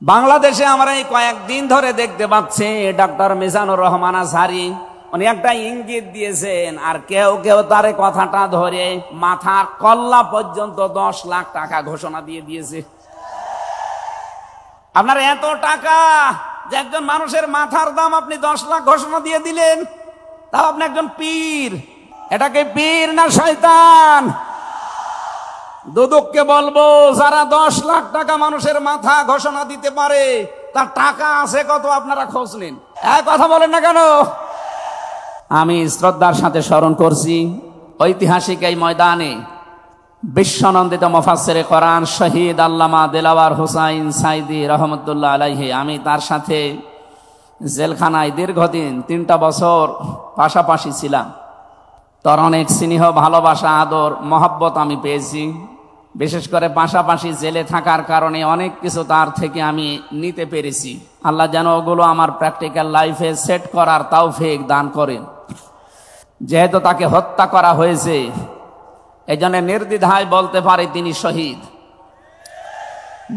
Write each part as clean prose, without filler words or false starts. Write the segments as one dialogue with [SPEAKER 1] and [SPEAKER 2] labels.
[SPEAKER 1] বাংলাদেশে আমরা এই কয়েকদিন ধরে দেখতে পাচ্ছি ডক্টর মিজানুর রহমান আজহারী উনি একটা ইঙ্গিত দিয়েছেন, আর কেউ কেউ তার কথাটা ধরে মাথার কল্লা পর্যন্ত 10 লাখ টাকা ঘোষণা দিয়ে দিয়েছে। আপনার এত টাকা যে একজন মানুষের মাথার দাম আপনি 10 লাখ ঘোষণা দিয়ে দিলেন, তাও আপনি একজন পীর। এটাকে পীর না শয়তান? দুদককে বলবো, যারা 10 লাখ টাকা মানুষের মাথা ঘোষণা দিতে পারে তার টাকা আছে কত আপনারা খোঁজ নিন। এক কথা বলেন না কেন? আমি শ্রদ্ধার সাথে স্মরণ করছি ঐতিহাসিক এই ময়দানে বিশ্বনন্দিত মুফাসসিরে কোরআন শহীদ আল্লামা দেলাওয়ার হোসাইন সাইদি রহমতুল্লাহ আলাইহি, আমি তার সাথে জেলখানায় দীর্ঘদিন 3টা বছর পাশাপাশি ছিলাম। তার অনেক স্নেহ, ভালোবাসা, আদর, মহব্বত আমি পেয়েছি। বিশেষ করে পাশাপাশি জেলে থাকার কারণে অনেক কিছু তার থেকে আমি নিতে পেরেছি। আল্লাহ যেন ওগুলো আমার প্র্যাকটিক্যাল লাইফে সেট করার তৌফিক দান করেন। যেহেতু তাকে হত্যা করা হয়েছে, এই জন্য নির্দ্বিধায় বলতে পারে তিনি শহীদ।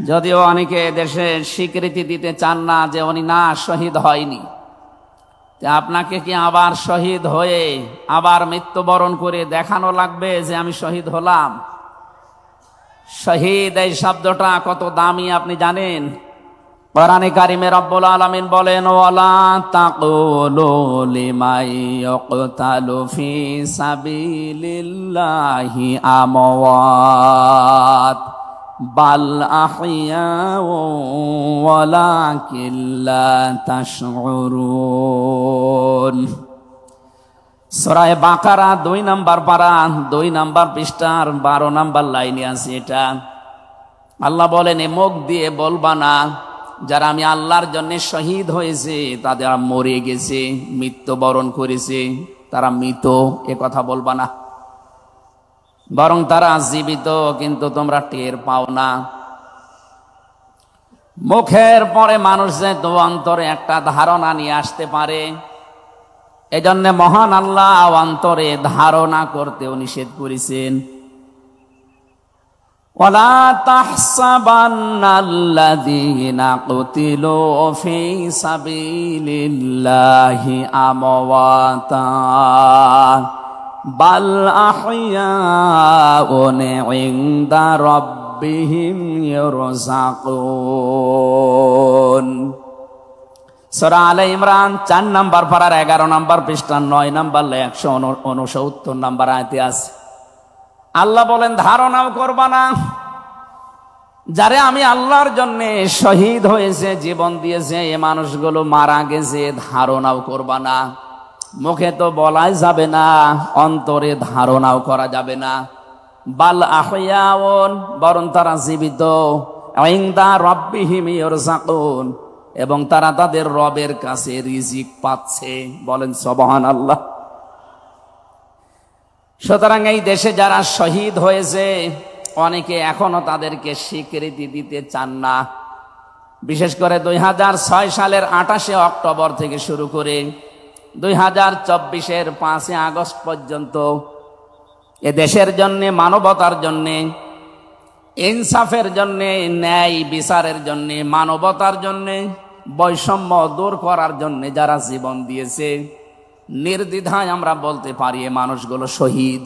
[SPEAKER 1] যদিও অনেকে দেশে স্বীকৃতি দিতে চান না যে উনি না শহীদ হয়নি। আপনাকে কি আবার শহীদ হয়ে আবার মৃত্যুবরণ করে দেখানো লাগবে যে আমি শহীদ হলাম? শহীদ এই শব্দটা কত দামি আপনি জানেন? কোরআনে কারিমে রব্বুল আলামিন বলেন, ওয়ালা তাকুলু লিমান ইয়াকতালু ফি সাবিলিল্লাহি আমওয়াত বাল আহইয়াউ ওয়ালাকিন লা তাশউরুন। সূরা বাকারা 2 নম্বর পারা 2 নম্বর পৃষ্ঠার 12 নম্বর লাইনে আছে এটা। আল্লাহ বলেন, মুখ দিয়ে বলবা না যারা আমি আল্লাহর জন্য শহীদ হয়েছে তাদের মরে গেছে, মৃত্যুবরণ করেছে, তারা মৃত, এ কথা বলবা না। বরং তারা জীবিত, কিন্তু তোমরা টের পাও না। মুখের পরে মানুষ যে তো অন্তরে একটা ধারণা নিয়ে আসতে পারে, এজন্য মহান আল্লাহ অন্তরে ধারণা করতেও নিষেধ করেছেন। ওয়ালা তাহসাবান্নাল্লাযীনা কুতিলু ফি সাবিলিল্লাহি আমওয়াতা বাল আহইয়াউন ইনদা রাব্বিহিম ইরযাকুন। সূরা আলে ইমরান 4 নম্বর পারার 11 নম্বর পৃষ্ঠা 9 নম্বর 169 নম্বর আয়াতে আছে। আল্লাহ বলেন, ধারণাও করবা না যারে আমি আল্লাহর জন্য শহীদ হয়েছে, জীবন দিয়েছে, এ মানুষগুলো মারা গেছে, ধারণাও করবা না। মুখে তো বলাই যাবে না, অন্তরে ধারণাও করা যাবে না। বাল আহইয়াউন, বরং তারা জীবিত, ইনদা রাব্বিহিম ইরযাকুন, এবং তারা তাদের রবের কাছে রিজিক পাচ্ছে। বলেন সুবহানাল্লাহ। সুতরাং এই দেশে যারা শহীদ হয়েছে অনেকে এখনো তাদেরকে স্বীকৃতি দিতে চান না। বিশেষ করে 2006 সালের 28 অক্টোবর থেকে শুরু করে 2024-এর 5 আগস্ট পর্যন্ত এ দেশের জন্য, মানবতার জন্য, ইনসাফের জন্য, ন্যায় বিচারের জন্য, মানবতার জন্য, বৈষম্য দূর করার জন্য যারা জীবন দিয়েছে, নির্দ্বিধায় আমরা বলতে পারি এ মানুষগুলো শহীদ।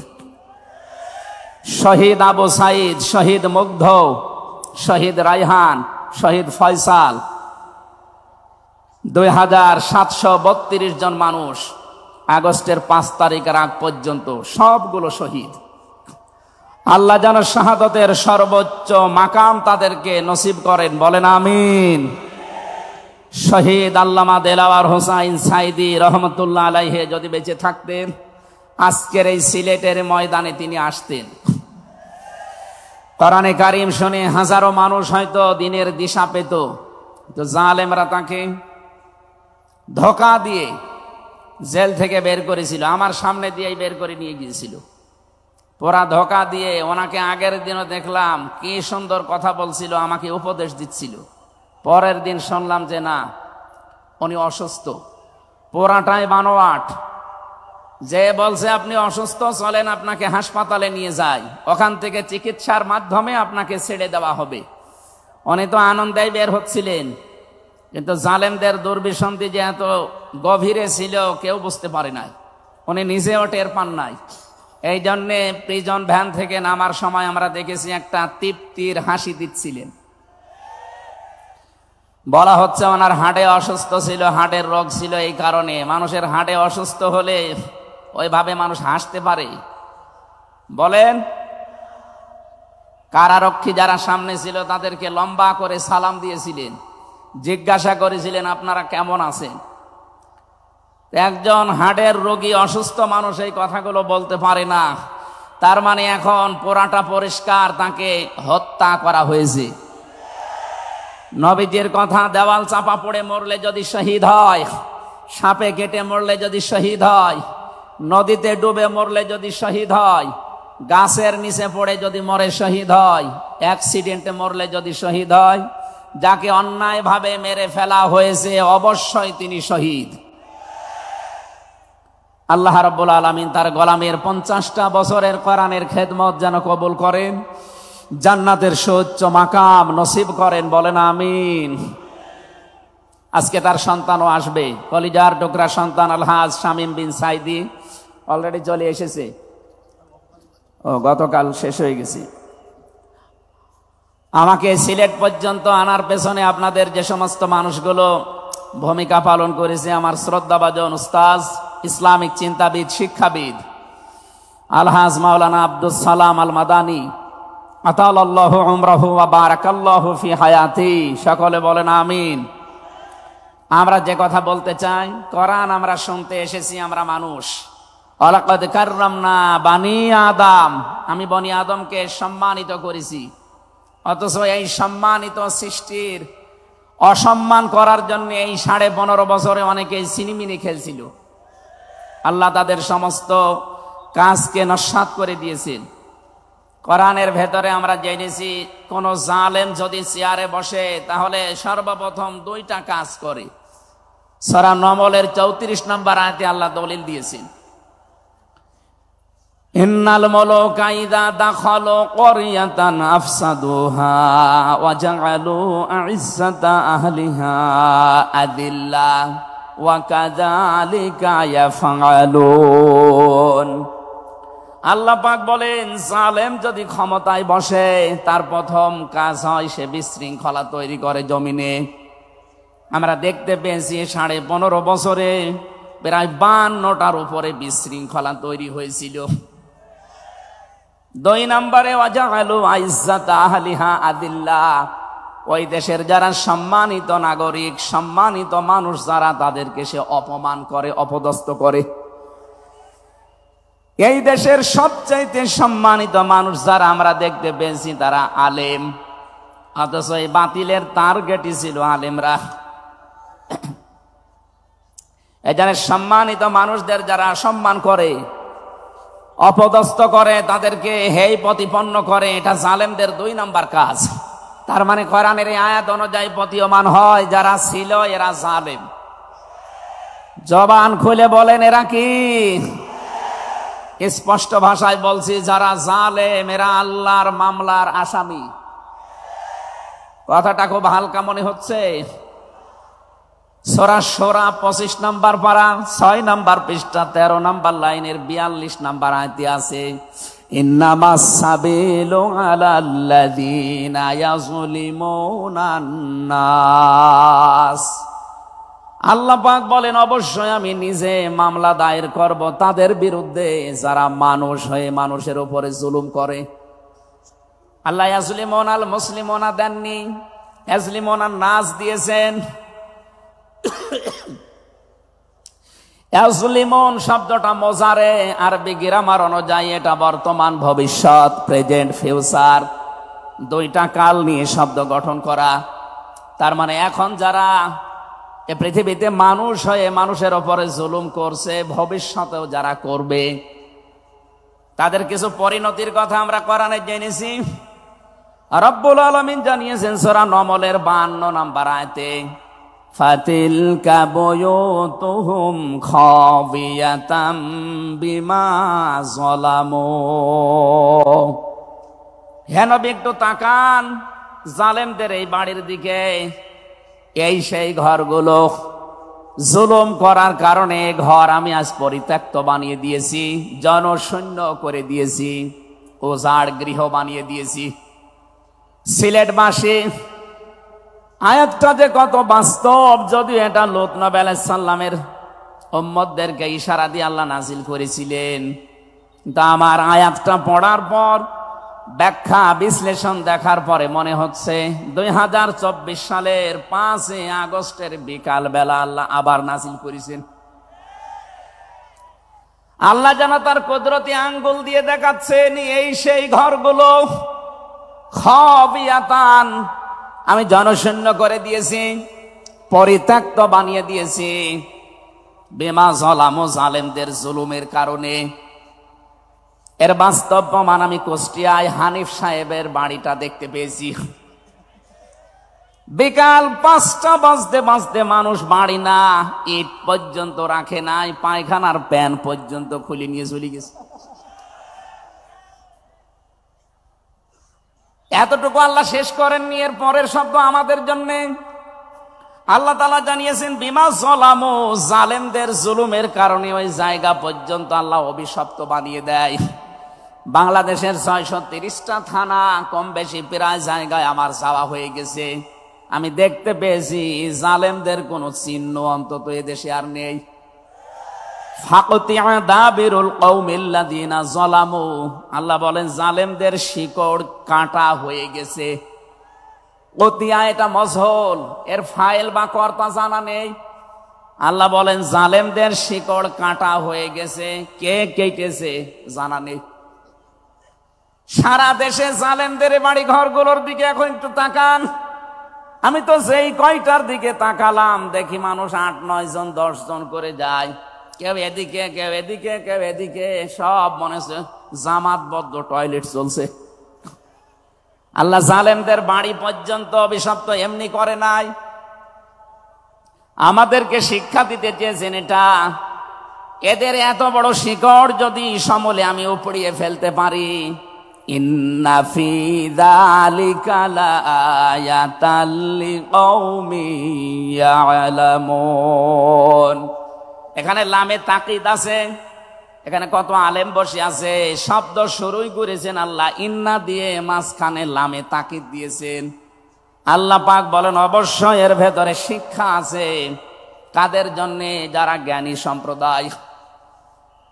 [SPEAKER 1] শহীদ আবু সাইদ, শহীদ মুগ্ধ, শহীদ রায়হান, শহীদ ফয়সাল, 2732 জন মানুষ আগস্টের 5 তারিখের আগ পর্যন্ত সবগুলো শহীদ। আল্লাহ যেন শাহাদতের সর্বোচ্চ মাকাম তাদেরকে নসিব করেন, বলেন আমিন। শহীদ আল্লামা দেলাওয়ার হোসাইন সাইদি রহমতুল্লাহ আলাইহি যদি বেঁচে থাকতেন, আজকের এই সিলেটের ময়দানে তিনি আসতেন। কোরআনে কারীম শুনে হাজারো মানুষ হয়তো দিনের দিশা পেত, তো জালেমরা তাকে ধোঁকা দিয়ে জেল থেকে বের করেছিল, আমার সামনে দিয়েই বের করে নিয়ে গিয়েছিল। পুরা ধোঁকা দিয়ে ওনাকে আগের দিনও দেখলাম কি সুন্দর কথা বলছিল, আমাকে উপদেশ দিচ্ছিল। পরের দিন শুনলাম যে না, উনি অসুস্থ, পুরাটাই বানোয়াট। যে বলছে আপনি অসুস্থ, চলেন আপনাকে হাসপাতালে নিয়ে যাই, ওখান থেকে চিকিৎসার মাধ্যমে আপনাকে ছেড়ে দেওয়া হবে, উনি তো আনন্দেই বের হচ্ছিলেন, কিন্তু জালেমদের দুর্বিসন্ধি যে এত গভীরে ছিল কেউ বুঝতে পারে নাই, উনি নিজেও টের পান নাই। এই জন্যে প্রিজন ভ্যান থেকে নামার সময় আমরা দেখেছি একটা তৃপ্তির হাসি দিচ্ছিলেন। বলা হচ্ছে ওনার হার্টে অসুস্থ ছিল, হার্টের রোগ ছিল। এই কারণে মানুষের হার্টে অসুস্থ হলে ওইভাবে মানুষ হাসতে পারে? বলেন। কারারক্ষী যারা সামনে ছিল তাদেরকে লম্বা করে সালাম দিয়েছিলেন, জিজ্ঞাসা করেছিলেন আপনারা কেমন আছেন। একজন হার্টের রোগী অসুস্থ মানুষ এই কথাগুলো বলতে পারে না, তার মানে এখন পোড়াটা পরিষ্কার, তাকে হত্যা করা হয়েছে। নবীজির কথা, দেওয়াল চাপা পড়ে মরলে যদি শহীদ হয়, সাপে কেটে মরলে যদি শহীদ হয়, নদীতে ডুবে মরলে যদি শহীদ হয়, গাছের নিচে পড়ে যদি মরে শহীদ হয়, অ্যাক্সিডেন্টে মরলে যদি শহীদ হয়, যাকে অন্যায়ভাবে মেরে ফেলা হয়েছে অবশ্যই তিনি শহীদ। আল্লাহ রাব্বুল আলামিন তার গোলামের 50টা বছরের কোরআনের খেদমত যেন কবুল করেন, জান্নাতের সুউচ্চ মাকাম নসিব করেন, বলেন আমিন। আজকে তার সন্তানও আসবে, কলিজার টুকরা সন্তান আলহাজ শামীম বিন সাইদি অলরেডি চলে এসেছে। ও গতকাল শেষ হয়ে গেছে। আমাকে সিলেট পর্যন্ত আনার পেছনে আপনাদের যে সমস্ত মানুষগুলো ভূমিকা পালন করেছে, আমার শ্রদ্ধাভাজন উস্তাজ, ইসলামিক চিন্তাবিদ, শিক্ষাবিদ আলহাজ মাওলানা আব্দুস সালাম আল মাদানী, আতালাল্লাহু উমরাহু ওয়া বারাকাল্লাহু ফি হায়াতি, সকলে বলেন আমিন। আমরা যে কথা বলতে চাই, কোরআন আমরা শুনতে এসেছি, আমরা মানুষ। ওয়ালাকাদ কাররামনা বানি আদম, আমি বনি আদমকে সম্মানিত করেছি। অথচ এই সম্মানিত সৃষ্টির অসম্মান করার জন্য এই 15.5 বছরে অনেকে সিনিমিনি খেলছিল। আল্লাহ তাদের সমস্ত কাজকে নস্যাৎ করে দিয়েছেন। কোরআনের ভেতরে আমরা জেনেছি, কোন জালেম যদি চেয়ারে বসে তাহলে সর্বপ্রথম 2টা কাজ করে। সূরা নমলের 34 নম্বর আয়াতে আল্লাহ দলিল দিয়েছেন, ইন্নাল মুলুকা ইযা দাখালু ক্বরিয়াতান আফসাদুহা ওয়া জাআলু আ'ইজ্জাতা আহলিহা আযিল্লাহ ওয়া কাযালিকা ইয়াফআলুন। আল্লাহ পাক বলেন, জালেম যদি ক্ষমতায় বসে তার প্রথম কাজ হয় সে বিশৃঙ্খলা তৈরি করে জমিনে। আমরা দেখতে পেয়েছি 15.5 বছরে প্রায় 52টার উপরে বিশৃঙ্খলা তৈরি হয়েছিল। 2 নম্বরে ওয়াজাআলু আইজ্জাতা আহলিহা আদিল্লাহ, ওই দেশের যারা সম্মানিত নাগরিক, সম্মানিত মানুষ যারা, তাদেরকে সে অপমান করে, অপদস্থ করে। এই দেশের সবচাইতে সম্মানিত মানুষ যারা আমরা দেখতে পেয়েছি তারা আলেম, অথচ এই বাতিলের টার্গেটই ছিল আলেমরা। এই যারা সম্মানিত মানুষদের যারা সম্মান করে, অপদস্থ করে, তাদেরকে হেয় প্রতিপন্ন করে, এটা জালেমদের 2 নাম্বার কাজ। তার মানে কোরআনের এই আয়াত অনুযায়ী প্রতীয়মান হয় যারা ছিল এরা জালেম। জবান খুলে বলেন এরা কি? স্পষ্ট ভাষায় বলছি, যারা জালেম এরা আল্লাহর মামলার আসামি। কথাটা খুব হালকা মনে হচ্ছে। সূরা শূরা 25 নম্বর পারা 6 নম্বর পৃষ্ঠা 13 নম্বর লাইনের 42 নম্বর আয়াতে আছে, ইন্নামাস সাবিলু আলাল্লাযীনা ইয়াযলিমুনান নাস। আল্লাহ পাক বলেন, অবশ্যই আমি নিজে মামলা দায়ের করব তাদের বিরুদ্ধে যারা মানুষ হয়ে মানুষের উপরে জুলুম করে। আল্লাহ ইয়াজলিমুনাল মুসলিমুনা দেননি, ইয়াজলিমুনান নাস দিয়েছেন। ইয়াজলিমুন শব্দটা মোজারে, আরবি গ্রামার অনুযায়ী এটা বর্তমান, ভবিষ্যৎ, প্রেজেন্ট, ফিউচার, 2টা কাল নিয়ে শব্দ গঠন করা। তার মানে এখন যারা এ পৃথিবীতে মানুষ হয়ে মানুষের উপরে জুলুম করছে, ভবিষ্যতেও যারা করবে, তাদের কিছু পরিণতির কথা আমরা কোরআনে জেনেছি। রব্বুল আলামিন জানিয়েছেন সূরা নমলের 52 নম্বর আয়াতে, ফাতিলকা বুয়ুতুহুম খাবিয়াতাম বিমা যালামু। হে নবী একটু তাকান, জালেমদের এই বাড়ির দিকে। এই সেই ঘরগুলো জুলুম করার কারণে ঘর আমি আজ পরিত্যক্ত বানিয়ে দিয়েছি, জনশূন্য করে দিয়েছি, উজাড় গৃহ বানিয়ে দিয়েছি। সিলেটবাসী, আয়াতটা যে কত বাস্তব, যদিও এটা লূত নবী আলাইহিস সালামের উম্মতদেরকে ইশারা দিয়ে আল্লাহ নাজিল করেছিলেন। তা আমার আয়াতটা পড়ার পর, ব্যাখ্যা বিশ্লেষণ দেখার পরে মনে হচ্ছে 2024 সালের 5 আগস্টের বিকাল বেলা আল্লাহ আবার নাজিল করেছেন। আল্লাহ যেন তার কুদরতি আঙ্গুল দিয়ে দেখাচ্ছেন এই সেই ঘরগুলো খাবিয়াতান আমি জনশূন্য করে দিয়েছি, পরিত্যক্ত বানিয়ে দিয়েছি, বিমা যালামু, জালেমদের জুলুমের কারণে। এর বাস্তব প্রমাণ আমি কুষ্টিয়ায় হানিফ সাহেবের বাড়িটা দেখতে পেয়েছি। বিকাল 5টা বাজতে বাজতে মানুষ বাড়ি না ইট পর্যন্ত রাখে নাই, পায়খানার প্যান পর্যন্ত খুলে নিয়ে চলে গেছে। এতটুকু আল্লাহ শেষ করেননি, এর পরের শব্দ আমাদের জন্য। আল্লাহ তাআলা জানিয়েছেন বিমা যালামু, জালেমদের জুলুমের কারণে ওই জায়গা পর্যন্ত আল্লাহ অভিশপ্ত বানিয়ে দেয়। বাংলাদেশের 630টা থানা কম বেশি প্রায় জায়গায় আমার যাওয়া হয়ে গেছে। আমি দেখতে পেয়েছি জালেমদের কোন চিহ্ন অন্তত এদেশে আর নেই। ফাকতিয়া দাবিরুল কওমিল্লাযিনা যালামু, আল্লাহ বলেন জালেমদের শিকড় কাটা হয়ে গেছে। কতিয়া এটা মজহুল, এর ফাইল বা কর্তা জানা নেই। আল্লাহ বলেন জালেমদের শিকড় কাটা হয়ে গেছে, কে কেটেছে জানা নেই। সারা দেশে জালেমদের বাড়ি ঘরগুলোর দিকে এখন একটু তাকান। আমি তো যেই কয়টার দিকে তাকালাম দেখি মানুষ 8-9 জন 10 জন করে যায়, কেউ এদিকে কেউ এদিকে কেউ এদিকে, সব মনে হচ্ছে জামাতবদ্ধ টয়লেট চলছে। আল্লাহ জালেমদের বাড়ি পর্যন্ত অভিশপ্ত এমনি করে নাই, আমাদেরকে শিক্ষা দিতে চেয়েছেন এটা। এদের এত বড় শিকড় যদি সমূলে আমি উপড়িয়ে ফেলতে পারি, ইন্না ফি যালিকা লাআয়াতাল লিকাউমিন ইয়ালামুন। এখানে লামে তাকিদ আছে, এখানে কত আলেম বসে আছে, শব্দ শুরুই করেছেন আল্লাহ ইন্না দিয়ে, মাঝখানে লামে তাকিদ দিয়েছেন। আল্লাহ পাক বলেন অবশ্যই এর ভেতরে শিক্ষা আছে, কাদের জন্য? যারা জ্ঞানী সম্প্রদায়।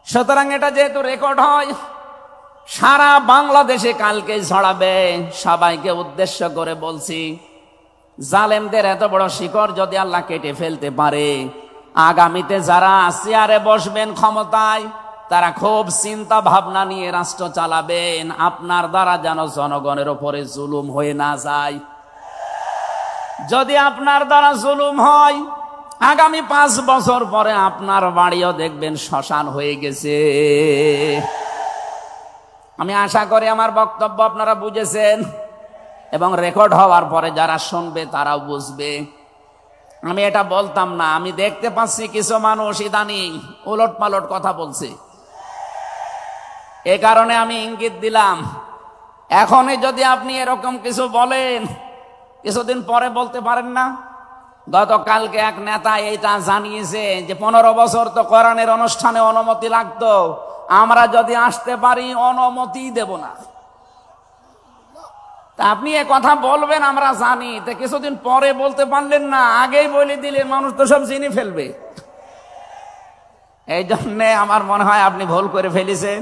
[SPEAKER 1] সুতরাং এটা যেহেতু রেকর্ড হয়, সারা বাংলাদেশে কালকে ছড়াবে। সবাইকে উদ্দেশ্য করে বলছি, জালেমদের এত বড় শিকড় যদি আল্লাহ কেটে ফেলতে পারে, আগামীতে যারা চেয়ারে বসবেন ক্ষমতায়, তারা খুব চিন্তা ভাবনা নিয়ে রাষ্ট্র চালাবেন, আপনার দ্বারা যেন জনগণের উপরে জুলুম হয়ে না যায়। যদি আপনার দ্বারা জুলুম হয়, আগামী 5 বছর পরে আপনার বাড়িও দেখবেন শ্মশান হয়ে গেছে। আমি আশা করি আমার বক্তব্য আপনারা বুঝেছেন, এবং রেকর্ড হওয়ার পরে যারা শুনবে তারাও বুঝবে। আমি এটা বলতাম না, আমি দেখতে পাচ্ছি কিছু মানুষ ইদানিং উলট পালট কথা বলছে। এ কারণে আমি ইঙ্গিত দিলাম, এখনই যদি আপনি এরকম কিছু বলেন, কিছুদিন পরে বলতে পারেন না। গতকালকে এক নেতা এইটা জানিয়েছে যে 15 বছর তো কোরআনের অনুষ্ঠানে অনুমতি লাগতো, আমরা যদি আসতে পারি অনুমতি দেব না। তা আপনি এ কথা বলবেন আমরা জানি, তা কিছুদিন পরে বলতে পারলেন না, আগেই বলে দিলে মানুষ তো সব চিনি ফেলবে। এই জন্যে আমার মনে হয় আপনি ভুল করে ফেলেছেন।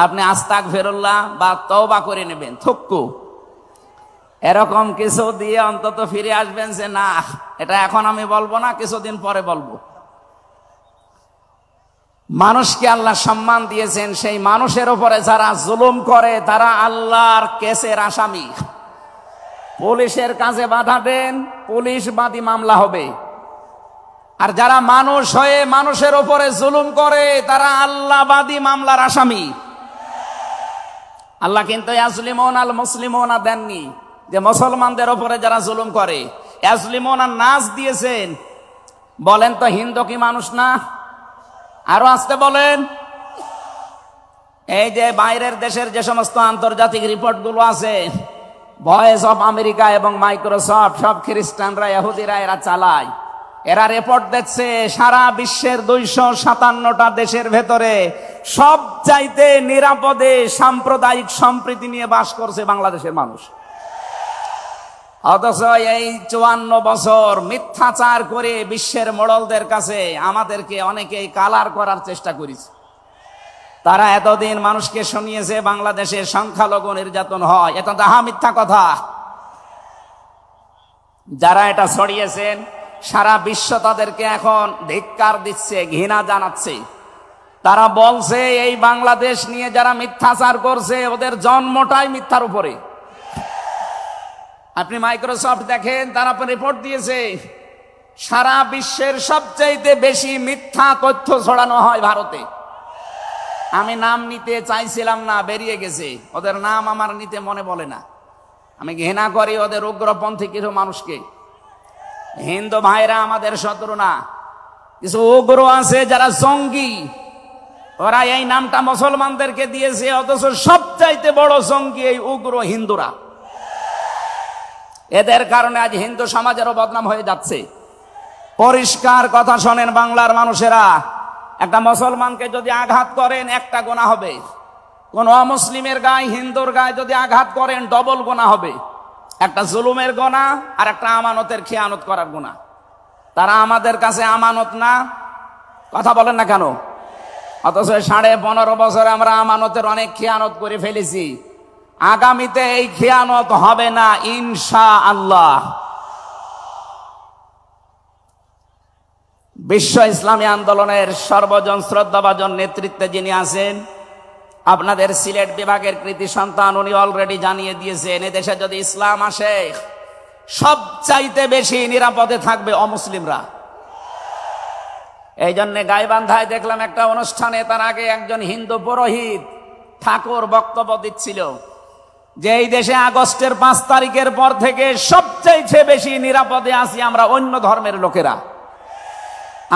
[SPEAKER 1] আপনি আস্তাগফিরুল্লাহ বা তওবা করে নেবেন, থুক্কু এরকম কিছু দিয়ে অন্তত ফিরে আসবেন যে না, এটা এখন আমি বলবো না, কিছুদিন পরে বলবো। মানুষকে আল্লাহ সম্মান দিয়েছেন, সেই মানুষের উপরে যারা জুলুম করে তারা আল্লাহর কেসের আসামি। পুলিশের কাজে বাধা দেন, পুলিশ বাদী মামলা হবে। আর যারা মানুষ হয়ে মানুষের উপরে জুলুম করে তারা আল্লাহবাদী মামলার আসামি। আল্লাহ কিন্তু ইয়াজলিমুন আল মুসলিমুনা দেননি, যে মুসলমানদের উপরে যারা জুলুম করে ইয়াজলিমুনা নাস দিয়েছেন। বলেন তো হিন্দু কি মানুষ না? আরো আসতে বলেন। এই যে বাইরের দেশের যে সমস্ত আন্তর্জাতিক রিপোর্টগুলো আছে, ভয়েস অফ আমেরিকা এবং মাইক্রোসফট সব খ্রিস্টানরা, ইহুদিরা এরা চালায়। এরা রিপোর্ট দিচ্ছে সারা বিশ্বের 257টা দেশের ভেতরে সবচাইতে নিরাপদে সাম্প্রদায়িক সম্প্রীতি নিয়ে বাস করছে বাংলাদেশের মানুষ। অথচ এই 54 বছর মিথ্যাচার করে বিশ্বের মোড়লদের কাছে আমাদেরকে অনেকেই কালার করার চেষ্টা করেছে। তারা এতদিন মানুষকে শুনিয়েছে বাংলাদেশে সংখ্যালঘু নির্যাতন হয়, এটা তাহা মিথ্যা কথা। যারা এটা ছড়িয়েছেন সারা বিশ্ব তাদেরকে এখন ধিক্কার দিচ্ছে, ঘৃণা জানাচ্ছে। তারা বলছে এই বাংলাদেশ নিয়ে যারা মিথ্যাচার করছে ওদের জন্মটাই মিথ্যার উপরে। আপনি মাইক্রোসফট দেখেন, তারা রিপোর্ট দিয়েছে সারা বিশ্বের সবচাইতে বেশি মিথ্যা তথ্য ছড়ানো হয় ভারতে। আমি নাম নিতে চাইছিলাম না, বেরিয়ে গেছে। ওদের নাম আমার নিতে মনে বলে না। আমি ঘৃণা করি ওদের উগ্রপন্থী কিছু মানুষকে। হিন্দু ভাইরা আমাদের শত্রু না, কিছু উগ্র আছে যারা জঙ্গি, ওরা এই নামটা মুসলমানদেরকে দিয়েছে। অথচ সবচাইতে বড় জঙ্গি এই উগ্র হিন্দুরা। এদের কারণে আজ হিন্দু সমাজেরও বদনাম হয়ে যাচ্ছে। পরিষ্কার কথা শোনেন বাংলার মানুষেরা, একটা মুসলমানকে যদি আঘাত করেন একটা গুনাহ হবে, কোন অমুসলিমের গায়ে হিন্দুর গায়ে যদি আঘাত করেন ডবল গুনাহ হবে। একটা জুলুমের গুনাহ আর একটা আমানতের খেয়ানত করার গুনাহ। তারা আমাদের কাছে আমানত না, কথা বলেন না কেন? অথচ 15.5 বছরে আমরা আমানতের অনেক খেয়ানত করে ফেলেছি। আগামীতে এই খেয়ানত হবে না ইনশাআল্লাহ। বিশ্ব ইসলামী আন্দোলনের সর্বজন শ্রদ্ধাভাজন নেতৃত্বে যিনি আছেন, আপনাদের সিলেট বিভাগের কৃতি সন্তান, উনি অলরেডি জানিয়ে দিয়েছেন এদেশে যদি ইসলাম আসে সবচাইতে বেশি নিরাপদে থাকবে অমুসলিমরা। এই জন্য গাইবান্ধায় দেখলাম একটা অনুষ্ঠানে, তার আগে একজন হিন্দু পুরোহিত ঠাকুর বক্তব্য দিচ্ছিল যে এই দেশে আগস্টের 5 তারিখের পর থেকে সবচাইতে বেশি নিরাপদে আছি আমরা অন্য ধর্মের লোকেরা।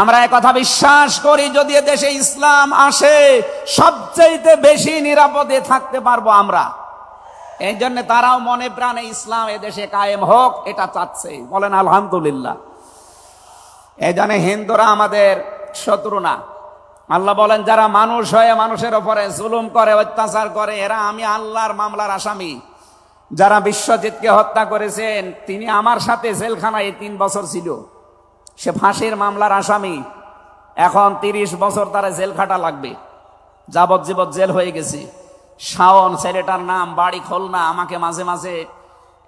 [SPEAKER 1] আমরা একথা বিশ্বাস করি, যদি দেশে ইসলাম আসে সবচাইতে বেশি নিরাপদে থাকতে পারবো আমরা। এই জন্য তারাও মনে প্রাণে ইসলাম এদেশে কায়েম হোক এটা চাচ্ছে। বলেন আলহামদুলিল্লাহ। এই জন্য হিন্দুরা আমাদের শত্রু না। আল্লাহ বলেন যারা মানুষ হয়ে মানুষের উপরে জুলুম করে, অত্যাচার করে, এরা আমি আল্লাহর মামলার আসামি। যারা বিশ্বজিৎকে হত্যা করেছেন তিনি আমার সাথে জেলখানায় 3 বছর ছিল। সে ফাঁসির মামলার আসামি। এখন 30 বছর তারা জেল খাটা লাগবে, যাবজ্জীবন জেল হয়ে গেছে। শাওন ছেলেটার নাম, বাড়ি খুলনা, আমাকে মাঝে মাঝে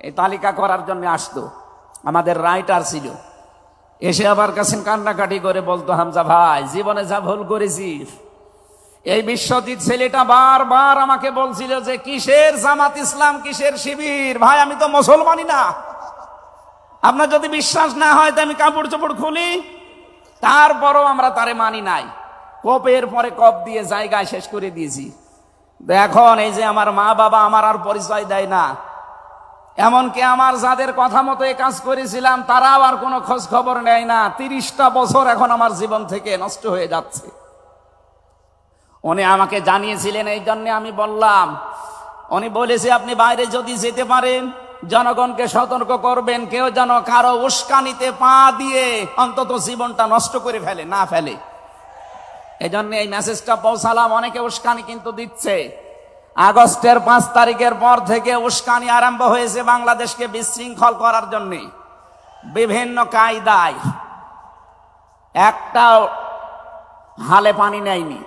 [SPEAKER 1] এই তালিকা করার জন্য আসতো, আমাদের রাইটার ছিল। এসে আবার কাছে কান্নাকাটি করে বলতো, হামজা ভাই জীবনে যা ভুল করেছিস। এই বিশ্বজিৎ ছেলেটা বারবার আমাকে বলছিল যে কিসের জামাত ইসলাম, কিসের শিবির, ভাই আমি তো মুসলমানই না। আপনার যদি বিশ্বাস না হয় তো আমি কাপড় চোপড় খুলি, তারপরও আমরা তারে মানি নাই। কপের পরে কপ দিয়ে জায়গায় শেষ করে দিয়েছি। এখন এই যে আমার মা বাবা আমার আর পরিচয় দেয় না, এমনকি আমার যাদের কথা মতো এই কাজ করেছিলাম তারাও আর কোনো খোঁজ খবর নেয় না। 30টা বছর এখন আমার জীবন থেকে নষ্ট হয়ে যাচ্ছে। উনি আমাকে জানিয়েছিলেন, এই জন্য আমি বললাম। উনি বলেছে আপনি বাইরে যদি যেতে পারেন জনগণকে সতর্ক করবেন, কেউ যেন কারো উস্কানিতে পা দিয়ে অন্তত জীবনটা নষ্ট করে ফেলে না ফেলে। এই জন্য এই মেসেজটা পৌঁছালাম। অনেকে উস্কানি কিন্তু দিচ্ছে। আগস্টের 5 তারিখের পর থেকে উস্কানি আরম্ভ হয়েছে বাংলাদেশকে বিশৃঙ্খল করার জন্য বিভিন্ন কায়দায়। একটাও হালে পানি নেয়নি।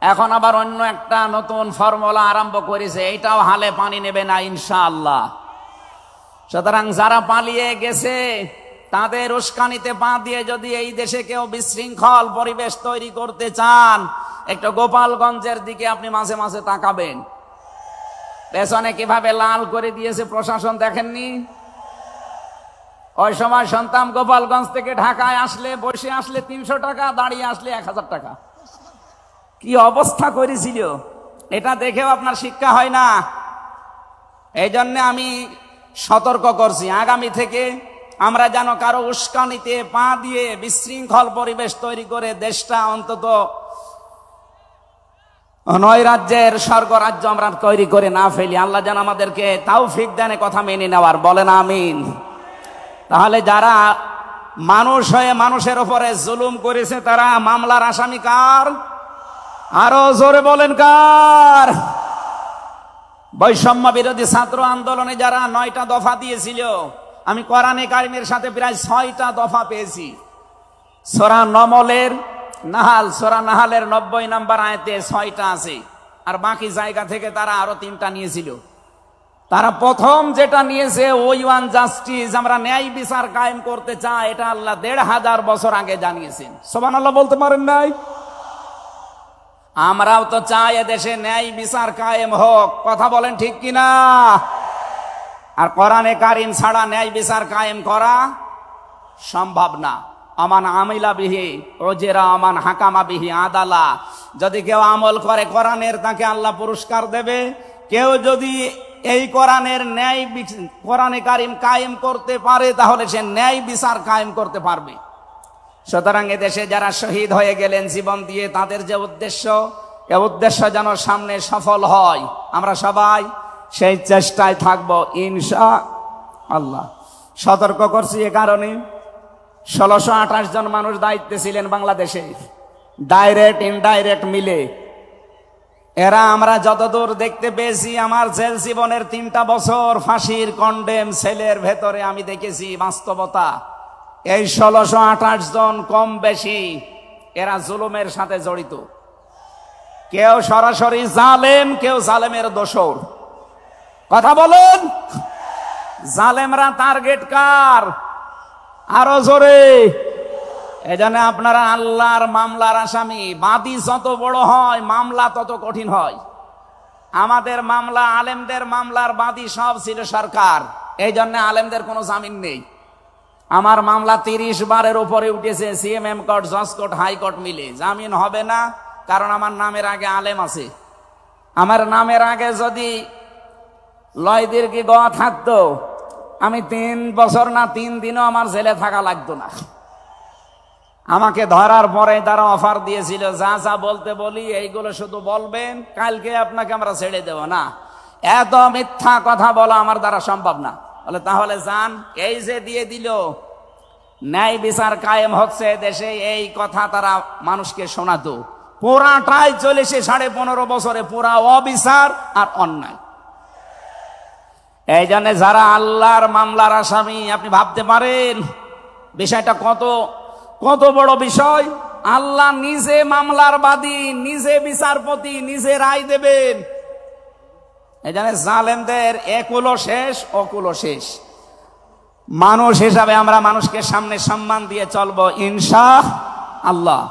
[SPEAKER 1] এখন আবার অন্য একটা নতুন ফর্মুলা আরম্ভ করেছে, এইটাও হালে পানি নেবে না ইনশাআল্লাহ। সুতরাং যারা পালিয়ে গেছে তাদের উস্কানিতে পা দিয়ে যদি এই দেশে কেউ বিশৃঙ্খল পরিবেশ তৈরি করতে চান, একটু গোপালগঞ্জের দিকে আপনি মাঝে মাঝে তাকাবেন। পেছনে কিভাবে লাল করে দিয়েছে প্রশাসন দেখেননি? ওই সময় সন্তান গোপালগঞ্জ থেকে ঢাকায় আসলে, বসে আসলে 300 টাকা, দাঁড়িয়ে আসলে 1000 টাকা। কি অবস্থা করেছিল, এটা দেখেও আপনার শিক্ষা হয় না। এই জন্য আমি সতর্ক করছি, আগামী থেকে আমরা যেন কারো উস্কানিতে পা দিয়ে বিশৃঙ্খল পরিবেশ তৈরি করে দেশটা অন্তত নয় রাজ্যের স্বর্গরাজ্য আমরা তৈরি করে না ফেলি। আল্লাহ যেন আমাদেরকে তৌফিক দেন কথা মেনে নেওয়ার, বলেন আমিন। তাহলে যারা মানুষ হয়ে মানুষের উপরে জুলুম করেছে তারা মামলার আসামি কার? আরো জোরে বলেন কার? বৈষম্য বিরোধী ছাত্র আন্দোলনে যারা 9টা দফা দিয়েছিল, আমি কোরআনে কারিমের সাথে প্রায় 6টা দফা পেয়েছি। সূরা নাহালের 90 নম্বর আয়াতে 6টা আছে, আর বাকি জায়গা থেকে তারা আরো 3টা নিয়েছিল। তারা প্রথম যেটা নিয়েছে ওই ওয়ান জাস্টিস, আমরা ন্যায় বিচার কায়েম করতে চাই, এটা আল্লাহ 1500 বছর আগে জানিয়েছেন। সুবহানাল্লাহ বলতে পারেন নাই? আমরাও তো চাই এদেশে ন্যায় বিচার কায়েম হোক, কথা বলেন ঠিক কিনা? আর কোরআনে কারিম ছাড়া ন্যায় বিচার কায়েম করা সম্ভব না। আমান আমিলা বিহি ওজেরা আমান হাকামা বিহি আদালা, যদি কেউ আমল করে কোরআনের তাকে আল্লাহ পুরস্কার দেবে। কেউ যদি এই কোরআনে কারিম কায়েম করতে পারে তাহলে সে ন্যায় বিচার কায়েম করতে পারবে। সুতরাং এদেশে যারা শহীদ হয়ে গেলেন জীবন দিয়ে, তাদের যে উদ্দেশ্য, এ উদ্দেশ্য যেন সামনে সফল হয়, আমরা সবাই সেই চেষ্টায় থাকবো ইনশাআল্লাহ। সতর্ক করছি এ কারণে, 1628 জন মানুষ দায়িত্বে ছিলেন বাংলাদেশে, ডাইরেক্ট ইনডাইরেক্ট মিলে। এরা আমরা যতদূর দেখতে পেয়েছি, আমার জেল জীবনের 3টা বছর ফাঁসির কন্ডেম সেলের ভেতরে আমি দেখেছি বাস্তবতা। এই 1628 জন কম বেশি এরা জুলুমের সাথে জড়িত। কেউ সরাসরি জালেম, কেউ জালেমের দোসর। কথা বলুন, জালেমরা টার্গেট কার? আরো জোরে। এজন্য আপনারা আল্লাহর মামলার আসামি। বাদী যত বড় হয় মামলা তত কঠিন হয়। আমাদের মামলা, আলেমদের মামলার বাদী সব ছিল সরকার, এই জন্য আলেমদের কোনো জামিন নেই। আমার মামলা 30 বারের উপরে উঠেছে, সিএমএম কোর্ট, জজ কোর্ট, হাইকোর্ট মিলে। জামিন হবে না, কারণ আমার নামের আগে আলেম আছে। আমার নামের আগে যদি লয়দের কি গ থাকতো, আমি 3 বছর না 3 দিনও আমার জেলে থাকা লাগতো না। আমাকে ধরার পরে তারা অফার দিয়েছিল, যা যা বলতে বলি এইগুলো শুধু বলবেন, কালকে আপনাকে আমরা ছেড়ে দেব না। এত মিথ্যা কথা বলা আমার দ্বারা সম্ভব না। বলে তাহলে যান। এই যে দিয়ে দিল, ন্যায় বিচার কায়েম হচ্ছে দেশে, এই কথা তারা মানুষকে শোনাতো। পুরাটাই চলেছে 15.5 বছরে, পুরা অবিচার আর অন্যায়। এই জন্য যারা আল্লাহর মামলার আসামি, আপনি ভাবতে পারেন বিষয়টা কত বড় বিষয়। আল্লাহ নিজে মামলার বাদী, নিজে বিচারপতি, নিজে রায় দেবেন। এই জন্য জালেমদের একুলো শেষ, অকুলো শেষ। মানুষ হিসাবে আমরা মানুষকে সামনে সম্মান দিয়ে চলবো ইনশাআল্লাহ।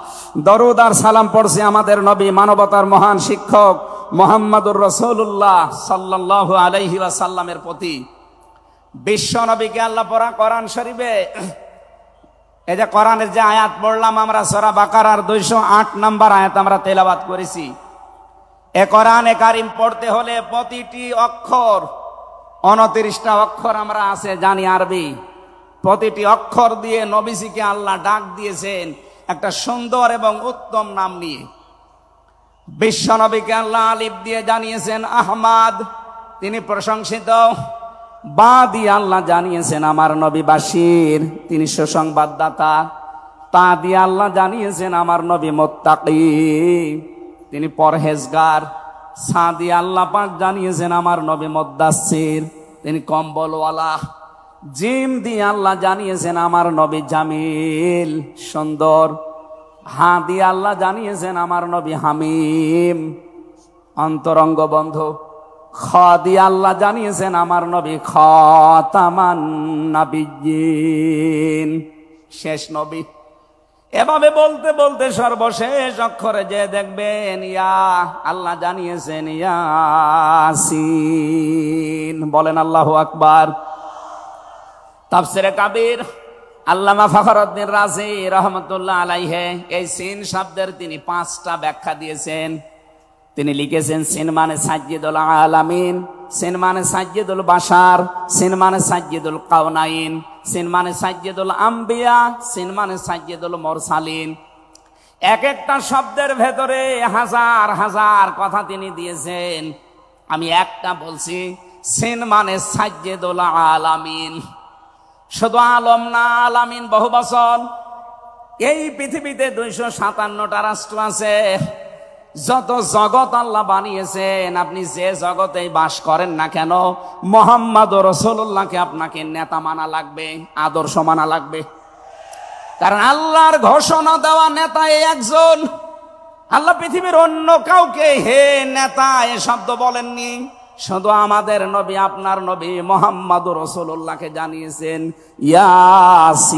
[SPEAKER 1] দরুদ আর সালাম পড়ছি আমাদের নবী, মানবতার মহান শিক্ষক মুহাম্মদুর রাসূলুল্লাহ সাল্লাল্লাহু আলাইহি ওয়াসাল্লামের প্রতি। বিশ্ব নবীকে আল্লাহ পড়া কোরআন শরীফে, এই যে কোরআনের যে আয়াত পড়লাম আমরা, সূরা বাকারার 208 নম্বর আয়াত আমরা তেলাওয়াত করেছি। এ কোরআনে কারিম পড়তে হলে প্রতিটি অক্ষর, 29টা অক্ষর আমরা আছে জানি আরবি, প্রতিটি অক্ষর দিয়ে নবীজিকে আল্লাহ ডাক দিয়েছেন একটা সুন্দর এবং উত্তম নাম নিয়ে। বিশ্ব নবীকে আল্লাহ আলিফ দিয়ে জানিয়েছেন আহমদ, তিনি প্রশংসিত। বা দিয়ে আল্লাহ জানিয়েছেন আমার নবী বাশির, তিনি সুসংবাদদাতা। তা দিয়ে আল্লাহ জানিয়েছেন আমার নবী মুত্তাকি, তিনি পরহেজগার। সা দিয়ে আল্লাহ পাক জানিয়েছেন আমার নবী মুদ্দাসসির, তিনি কম্বলওয়ালা। জিম দিয়ে আল্লাহ জানিয়েছেন আমার নবী জামিল, সুন্দর। হা দিয়ে আল্লাহ জানিয়েছেন আমার নবী হামিম, অন্তরঙ্গ বন্ধু। খ দিয়ে আল্লাহ জানিয়েছেন আমার নবী খাতামান নাবিয়্যিন, শেষ নবী। এভাবে বলতে বলতে সর্বশেষ অক্ষরে যে দেখবেন ইয়া, আল্লাহ জানিয়েছেন ইয়াসিন। বলেন আল্লাহু আকবার। তাফসিরে কাবীর আল্লামা ফখরুদ্দীন রাজি রহমতুল্লাহ আলাইহি এই সিন শব্দের তিনি 5টা ব্যাখ্যা দিয়েছেন। তিনি লিখেছেন সিন মানে সাজ্জিদুল আলামিন, সিন মানে সাজ্জিদুল বাশার, সিন মানে সাজ্জিদুল কাউনাইন, সিন মানে সাজ্জিদুল আম্বিয়া, সিন মানে সাজ্জিদুল মুরসালিন। এক একটা শব্দের ভেতরে হাজার হাজার কথা তিনি দিয়েছেন। আমি একটা বলছি, সিন মানে সাজ্জেদুল আলামিন, শুধু আলম না, আলামিন বহু বচন। এই পৃথিবীতে 257টা রাষ্ট্র আছে। যত জগৎ আল্লাহ বানিয়েছেন, আপনি যে জগতেই বাস করেন না কেন, মুহাম্মদ রাসূলুল্লাহকে আপনাকে নেতা মানা লাগবে, আদর্শ মানা লাগবে। কারণ আল্লাহর ঘোষণা দেওয়া নেতা এই একজন। আল্লাহ পৃথিবীর অন্য কাউকে হে নেতা এ শব্দ বলেননি, শুধু আমাদের নবী, আপনার নবী মুহাম্মদ রাসূলুল্লাহকে জানিয়েছেন ইয়াসিন,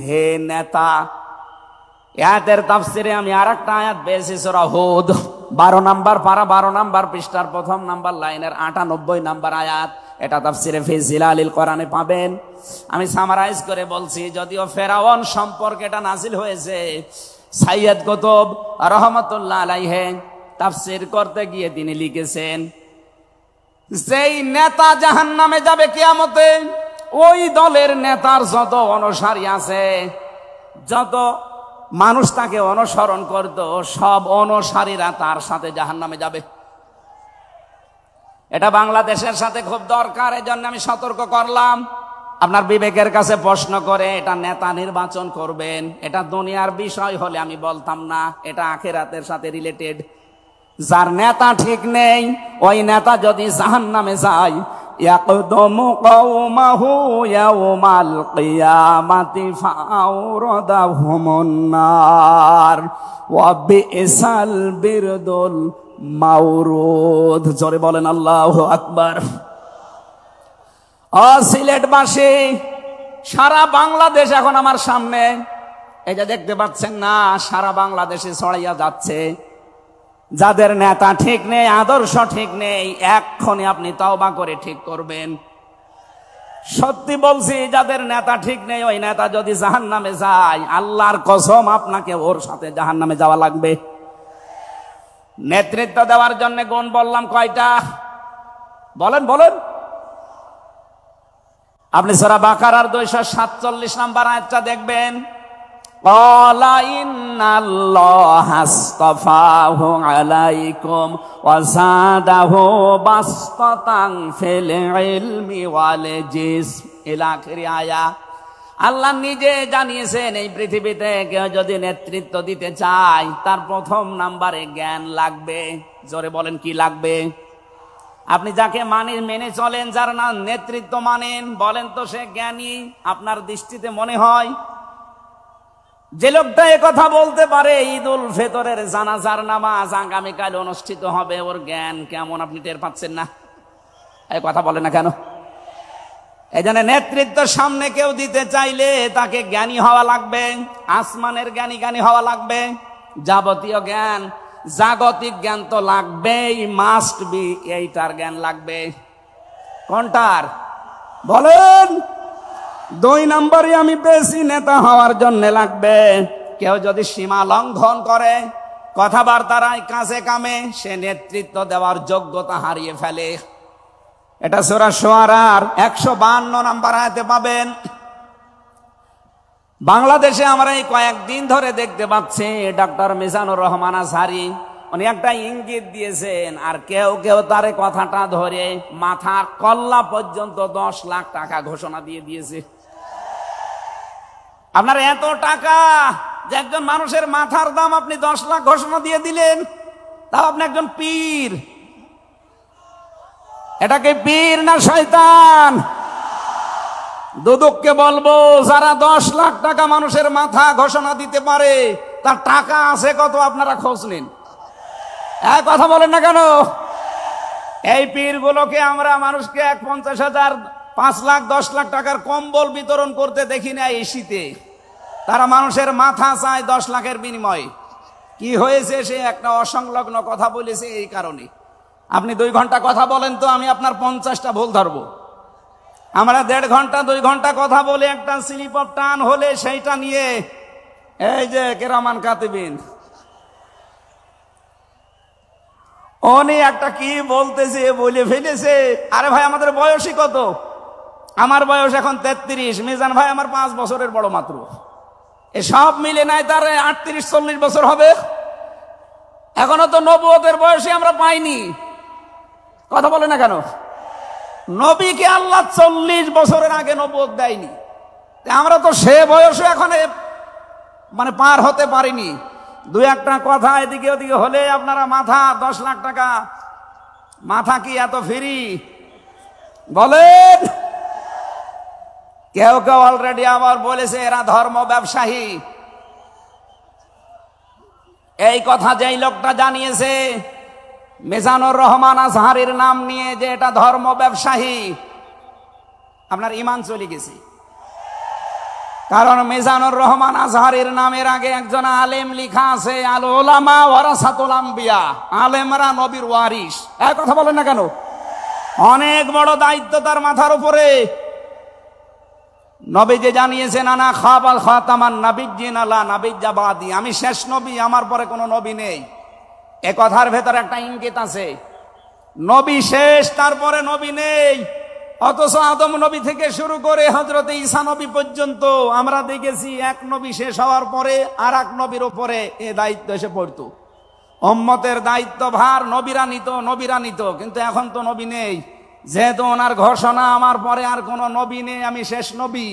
[SPEAKER 1] হে নেতা। আয়াতের তাফসিরে আমি আরেকটা আয়াত পেয়েছি, সূরা হুদ 12 নম্বর পারা 12 নম্বর পৃষ্ঠার 1 নম্বর লাইনের 98 নম্বর আয়াত। এটা তাফসিরে ফি জিলালিল কোরআনে পাবেন। আমি সামারাইজ করে বলছি, যদিও ফেরাউন সম্পর্কে এটা নাজিল হয়েছে, সাইয়্যিদ কুতুব রাহমাতুল্লাহ আলাইহি তাফসির করতে গিয়ে তিনি লিখেছেন, যেই নেতা জাহান্নামে যাবে কিয়ামতে, ওই দলের নেতার যত অনুসারী আছে, যত মানুষ তাকে অনুসরণ করত, সব অনুসারীরা তার সাথে জাহান্নামে যাবে। এটা বাংলাদেশের সাথে খুব দরকার, এজন্য আমি সতর্ক করলাম। আপনার বিবেকের কাছে প্রশ্ন করে এটা নেতা নির্বাচন করবেন, এটা দুনিয়ার বিষয় হলে আমি বলতাম না, এটা আখিরাতের সাথে রিলেটেড। যার নেতা ঠিক নেই, ওই নেতা যদি জাহান্নামে যায়, ইয়াকদুমু কওমাহু ইয়াওমাল কিয়ামাতি ফাআওরাদাহুমুন নার ওয়া বিসাল বিরদুল মাওরুদ। জোরে বলেন আল্লাহু আকবার। সিলেটবাসী, সারা বাংলাদেশ এখন আমার সামনে, এই যে দেখতে পাচ্ছেন না, সারা বাংলাদেশে ছড়াইয়া যাচ্ছে। যাদের নেতা ঠিক নেই, আদর্শ ঠিক নেই, এক্ষুনি আপনি তওবা করে ঠিক করবেন। সত্যি বলছি, যাদের নেতা ঠিক নেই, ওই নেতা যদি জাহান্নামে যায়, আল্লাহর কসম আপনাকে ওর সাথে জাহান্নামে যাওয়া লাগবে। নেতৃত্ব দেওয়ার জন্য গুণ বললাম কয়টা? বলেন বলেন। আপনি সূরা বাকারার 247 নম্বর আয়াতটা দেখবেন। ক্বালা ইন্নাল্লাহা আসতাফাহু আলাইকুম ওয়া যাদাহু বাসতাতান ফিল ইলমি ওয়াল জিসম ইলা আখির আয়া। আল্লাহ নিজে জানিয়েছেন, এই পৃথিবীতে কেউ যদি নেতৃত্ব দিতে চায়, তার প্রথম নাম্বারে জ্ঞান লাগবে। জোরে বলেন, কি লাগবে? আপনি যাকে মেনে চলেন, যার নাম নেতৃত্ব মানেন, বলেন তো সে জ্ঞানী আপনার দৃষ্টিতে মনে হয়? যে লোকটা কথা বলতে পারে ঈদুল ফিতরের জানাজার নামাজ আগামীকাল অনুষ্ঠিত হবে, ওর জ্ঞান কেমন আপনি টের পাচ্ছেন না? এই কথা বলে না কেন? এই জন্য নেতৃত্ব সামনে কেউ দিতে চাইলে তাকে জ্ঞানী হওয়া লাগবে, আসমানের জ্ঞানী হওয়া লাগবে, যাবতীয় জ্ঞান, জাগতিক জ্ঞান তো লাগবেই, মাস্ট বি। এইটার জ্ঞান লাগবে। কোনটার বলেন? 2 নম্বরে আমি পেয়েছি, নেতা হওয়ার জন্য লাগবে। কেউ যদি সীমা লঙ্ঘন করে, কথাবার্তার কাছে কামে, সে নেতৃত্ব দেওয়ার যোগ্যতা হারিয়ে ফেলে। এটা সূরা শুআরার 152 নম্বর আয়াতে পাবেন। বাংলাদেশে আমরা এই কয়েকদিন ধরে দেখতে পাচ্ছি, ডক্টর মিজানুর রহমান আজহারী উনি একটা ইঙ্গিত দিয়েছেন, আর কেউ কেউ তার কথাটা ধরে মাথার কল্লা পর্যন্ত 10 লাখ টাকা ঘোষণা দিয়ে দিয়েছে। আপনার এত টাকা যে একজন মানুষের মাথার দাম আপনি 10 লাখ ঘোষণা দিয়ে দিলেন, তাও আপনি একজন পীর। এটাকে পীর না শয়তান? দুদককে বলবো, যারা 10 লাখ টাকা মানুষের মাথা ঘোষণা দিতে পারে, তার টাকা আছে কত আপনারা খোঁজ নিন। এক কথা বলেন না কেন? এই পীরগুলোকে আমরা মানুষকে 50,000, 5 লাখ, 10 লাখ টাকার কম্বল বিতরণ করতে দেখি না এই শীতে। তারা মানুষের মাথা চায় 10 লাখের বিনিময়ে। কি হয়েছে? সে একটা অসংলগ্ন কথা বলেছে, এই কারণে। আপনি 2 ঘন্টা কথা বলেন তো, আমি আপনার 50টা ভুল ধরবো। আমরা 1.5 ঘন্টা 2 ঘন্টা কথা বলে একটা স্লিপ অফ টান হলে সেইটা নিয়ে এই যে কেরামান কাতিবিন উনি একটা কি বলতেছে বলে ফেলেছে। আরে ভাই, আমাদের বয়সই কত? আমার বয়স এখন 33, মিজান ভাই আমার 5 বছরের বড় মাত্র। এসব মিলে নাই তার 38-40 বছর হবে। এখনো তো নবুয়তের বয়সে আমরা পাইনি। কথা বলে না কেন? নবীকে আল্লাহ 40 বছরের আগে নবুয়ত দেয়নি। আমরা তো সে বয়সে এখন মানে পার হতে পারিনি। দুই একটা কথা এদিকে ওদিকে হলে আপনারা মাথা 10 লাখ টাকা, মাথা কি এত ফ্রি বলেন? কেউ কেউ অলরেডি আবার বলেছে এরা ধর্ম ব্যবসায়ী। এই কথা যেই লোকটা জানিয়েছে মিজানুর রহমান আজহারীর নাম নিয়ে যে এটা ধর্ম ব্যবসায়ী, আপনার ঈমান চলে গেছে। কারণ মিজানুর রহমান আজহারীর নামের আগে একজন আলেম লিখা আছে, আল উলামা ওয়ারাসাতুল আম্বিয়া, আলেমরা নবীর ওয়ারিস। এই কথা বলেন না কেন? অনেক বড় দায়িত্ব তার মাথার উপরে। নবীজি জানিয়েছেন আনা খাবাল খাতামান নাবিয়্যিন লা নাবিয়্যা বাদি, আমি শেষ নবী, আমার পরে কোনো নবী নেই। এ কথার ভেতরে একটা ইঙ্গিত আছে, নবী শেষ, তারপরে নবী নেই। অথচ আদম নবী থেকে শুরু করে হযরত ঈসা নবী পর্যন্ত আমরা দেখেছি এক নবী শেষ হওয়ার পরে আর এক নবীর উপরে এ দায়িত্ব এসে পড়তো। উম্মতের দায়িত্ব ভার নবীরা নিত, কিন্তু এখন তো নবী নেই। যেহেতু ওনার ঘোষণা আমার পরে আর কোনো নবী নেই, আমি শেষ নবী,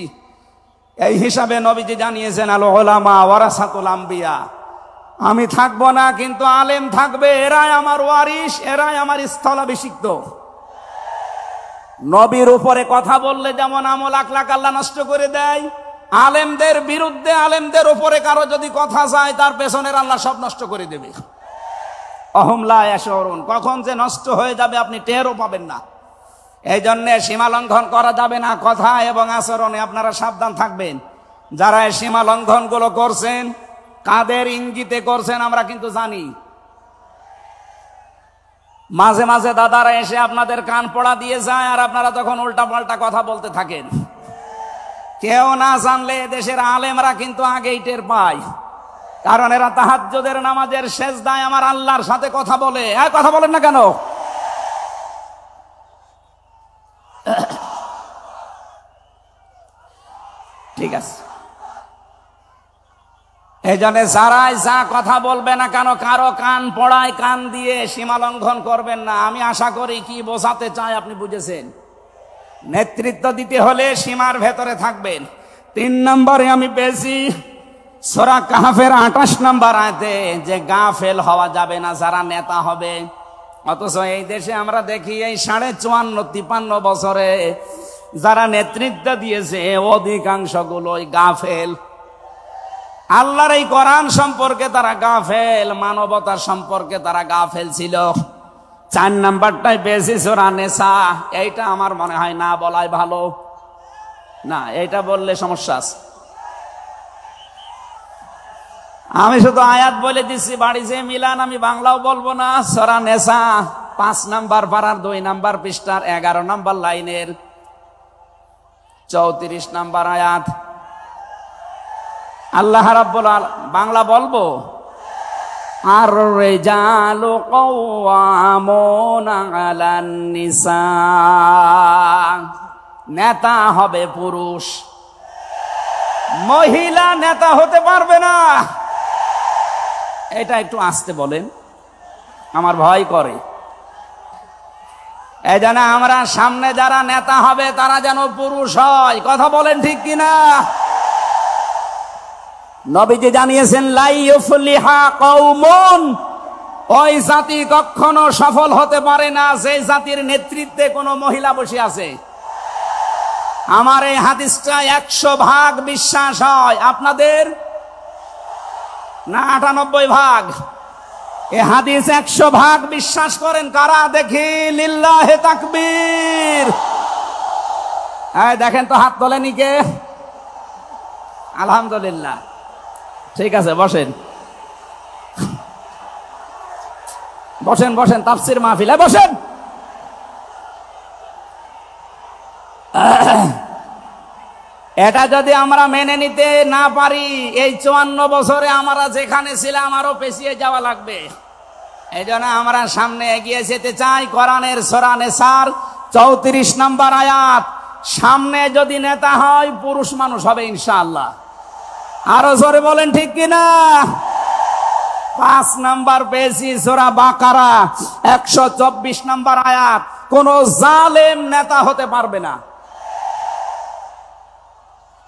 [SPEAKER 1] এই হিসাবে নবীজি জানিয়েছেন আল উলামা ওয়ারাসাতুল আম্বিয়া, আমি থাকবো না কিন্তু আলেম থাকবে, এরাই আমার ওয়ারিস, এরাই আমার স্থলাভিষিক্ত। নবীর উপরে কথা বললে যেমন আমল আখলাক আল্লাহ নষ্ট করে দেয়, আলেমদের বিরুদ্ধে, আলেমদের উপরে কারো যদি কথা যায় তার পেছনের আল্লাহ সব নষ্ট করে দেবে। অহুম লা ইয়াশউরুন, কখন যে নষ্ট হয়ে যাবে আপনি টেরও পাবেন না। এই জন্যে সীমা লঙ্ঘন করা যাবে না, কথা এবং আচরণে আপনারা সাবধান থাকবেন। যারা এই সীমা লঙ্ঘন গুলো করছেন, কাদের ইঙ্গিতে করছেন আমরা কিন্তু জানি। মাঝে মাঝে দাদারা এসে আপনাদের কান পড়া দিয়ে যায়, আর আপনারা তখন উল্টা পাল্টা কথা বলতে থাকেন। কেউ না জানলে দেশের আলেমরা কিন্তু আগেই টের পায়, কারণ এরা তাহাজ্জুদের নামাজের সেজদায় আমার আল্লাহর সাথে কথা বলে। আর কথা বলেন না কেন? ঠিক আছে, এই জন্য যারাই যা কথা বলবে না কেন, কারো কান পড়ায় কান দিয়ে সীমা লঙ্ঘন করবেন না। আমি আশা করি কি বোঝাতে চাই আপনি বুঝেছেন। নেতৃত্ব দিতে হলে সীমার ভেতরে থাকবেন। 3 নম্বরে আমি পেয়েছি সূরা কাহফের 28 নম্বর আয়াতে যে গাফেল হওয়া যাবে না যারা নেতা হবে। অথচ এই দেশে আমরা দেখি এই 54-53 বছরে যারা নেতৃত্ব দিয়েছে অধিকাংশ গুলোই গাফেল। আল্লাহর এই কোরআন সম্পর্কে তারা গাফেল, মানবতার সম্পর্কে তারা গাফেল ছিল। 4 নাম্বারটাই পেয়েছি সূরা নিসা। এইটা আমার মনে হয় না বলাই ভালো, না এইটা বললে সমস্যা আছে। আমি শুধু আয়াত বলে দিচ্ছি, বাড়ি যে মিলান আমি বাংলাও বলবো না। সূরা নিসা 5 নাম্বার পারার 2 নাম্বার পৃষ্ঠার 11 নাম্বার লাইনের 34 নাম্বার আয়াত। আল্লাহ রাব্বুল আলামিন, বাংলা বলবো, আর রিজালু কাওয়ামুনা আলান নিসা, নেতা হবে পুরুষ, মহিলা নেতা হতে পারবে না। এটা একটু আস্তে বলেন, আমার ভয় করে। এই জন্য আমরা সামনে যারা নেতা হবে তারা যেন পুরুষ হয়। কথা বলেন ঠিক কিনা? নবীজি জানিয়েছেন লা ইউফলিহা কওমুন, ওই জাতি কখনো সফল হতে পারে না যে জাতির নেতৃত্বে কোনো মহিলা বসে আছে। আমার এই হাদিসটা 100% বিশ্বাস হয়, আপনাদের না 98 ভাগ? এই হাদিস 100% বিশ্বাস করেন কারা? দেখি লিল্লাহে তাকবীর। এই দেখেন তো, হাত তোলেনি কে? আলহামদুলিল্লাহ। ঠিক আছে, বসেন বসেন বসেন, তাফসীর মাহফিলে বসেন। এটা যদি আমরা মেনে নিতে না পারি, এই 54 বছরে আমরা যেখানে ছিলাম আরো পেছিয়ে যাওয়া লাগবে। এই জন্য আমরা সামনে এগিয়ে যেতে চাই। কোরআনের সূরা নিসার 34 নম্বর আয়াত, সামনে যদি নেতা হয় পুরুষ মানুষ হবে ইনশাআল্লাহ। আরো জোরে বলেন ঠিক কিনা? 5 নাম্বার পেয়েছি সূরা বাকারা 124 নাম্বার আয়াত। কোন জালেম নেতা হতে পারবে না।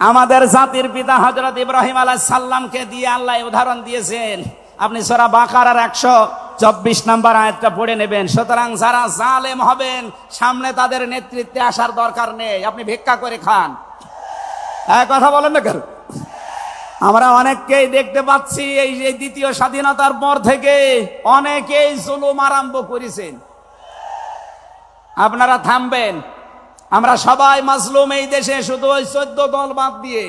[SPEAKER 1] আমাদের জাতির পিতা হযরত ইব্রাহিম আলাইহিস সালামকে দিয়ে আল্লাহ উদাহরণ দিয়েছেন। আপনি সূরা বাকারার 124 নাম্বার আয়াতটা পড়ে নেবেন। সুতরাং যারা জালেম হবেন সামনে তাদের নেতৃত্বে আসার দরকার নেই, আপনি ভিক্ষা করে খান। এক কথা বলেন না কেন? আমরা অনেককেই দেখতে পাচ্ছি এই যে দ্বিতীয় স্বাধীনতার পর থেকে অনেকেই জুলুম আরম্ভ করেছেন। আপনারা থামবেন? আমরা সবাই মাজলুম এই দেশে, শুধু ওই 14 দল বাদ দিয়ে।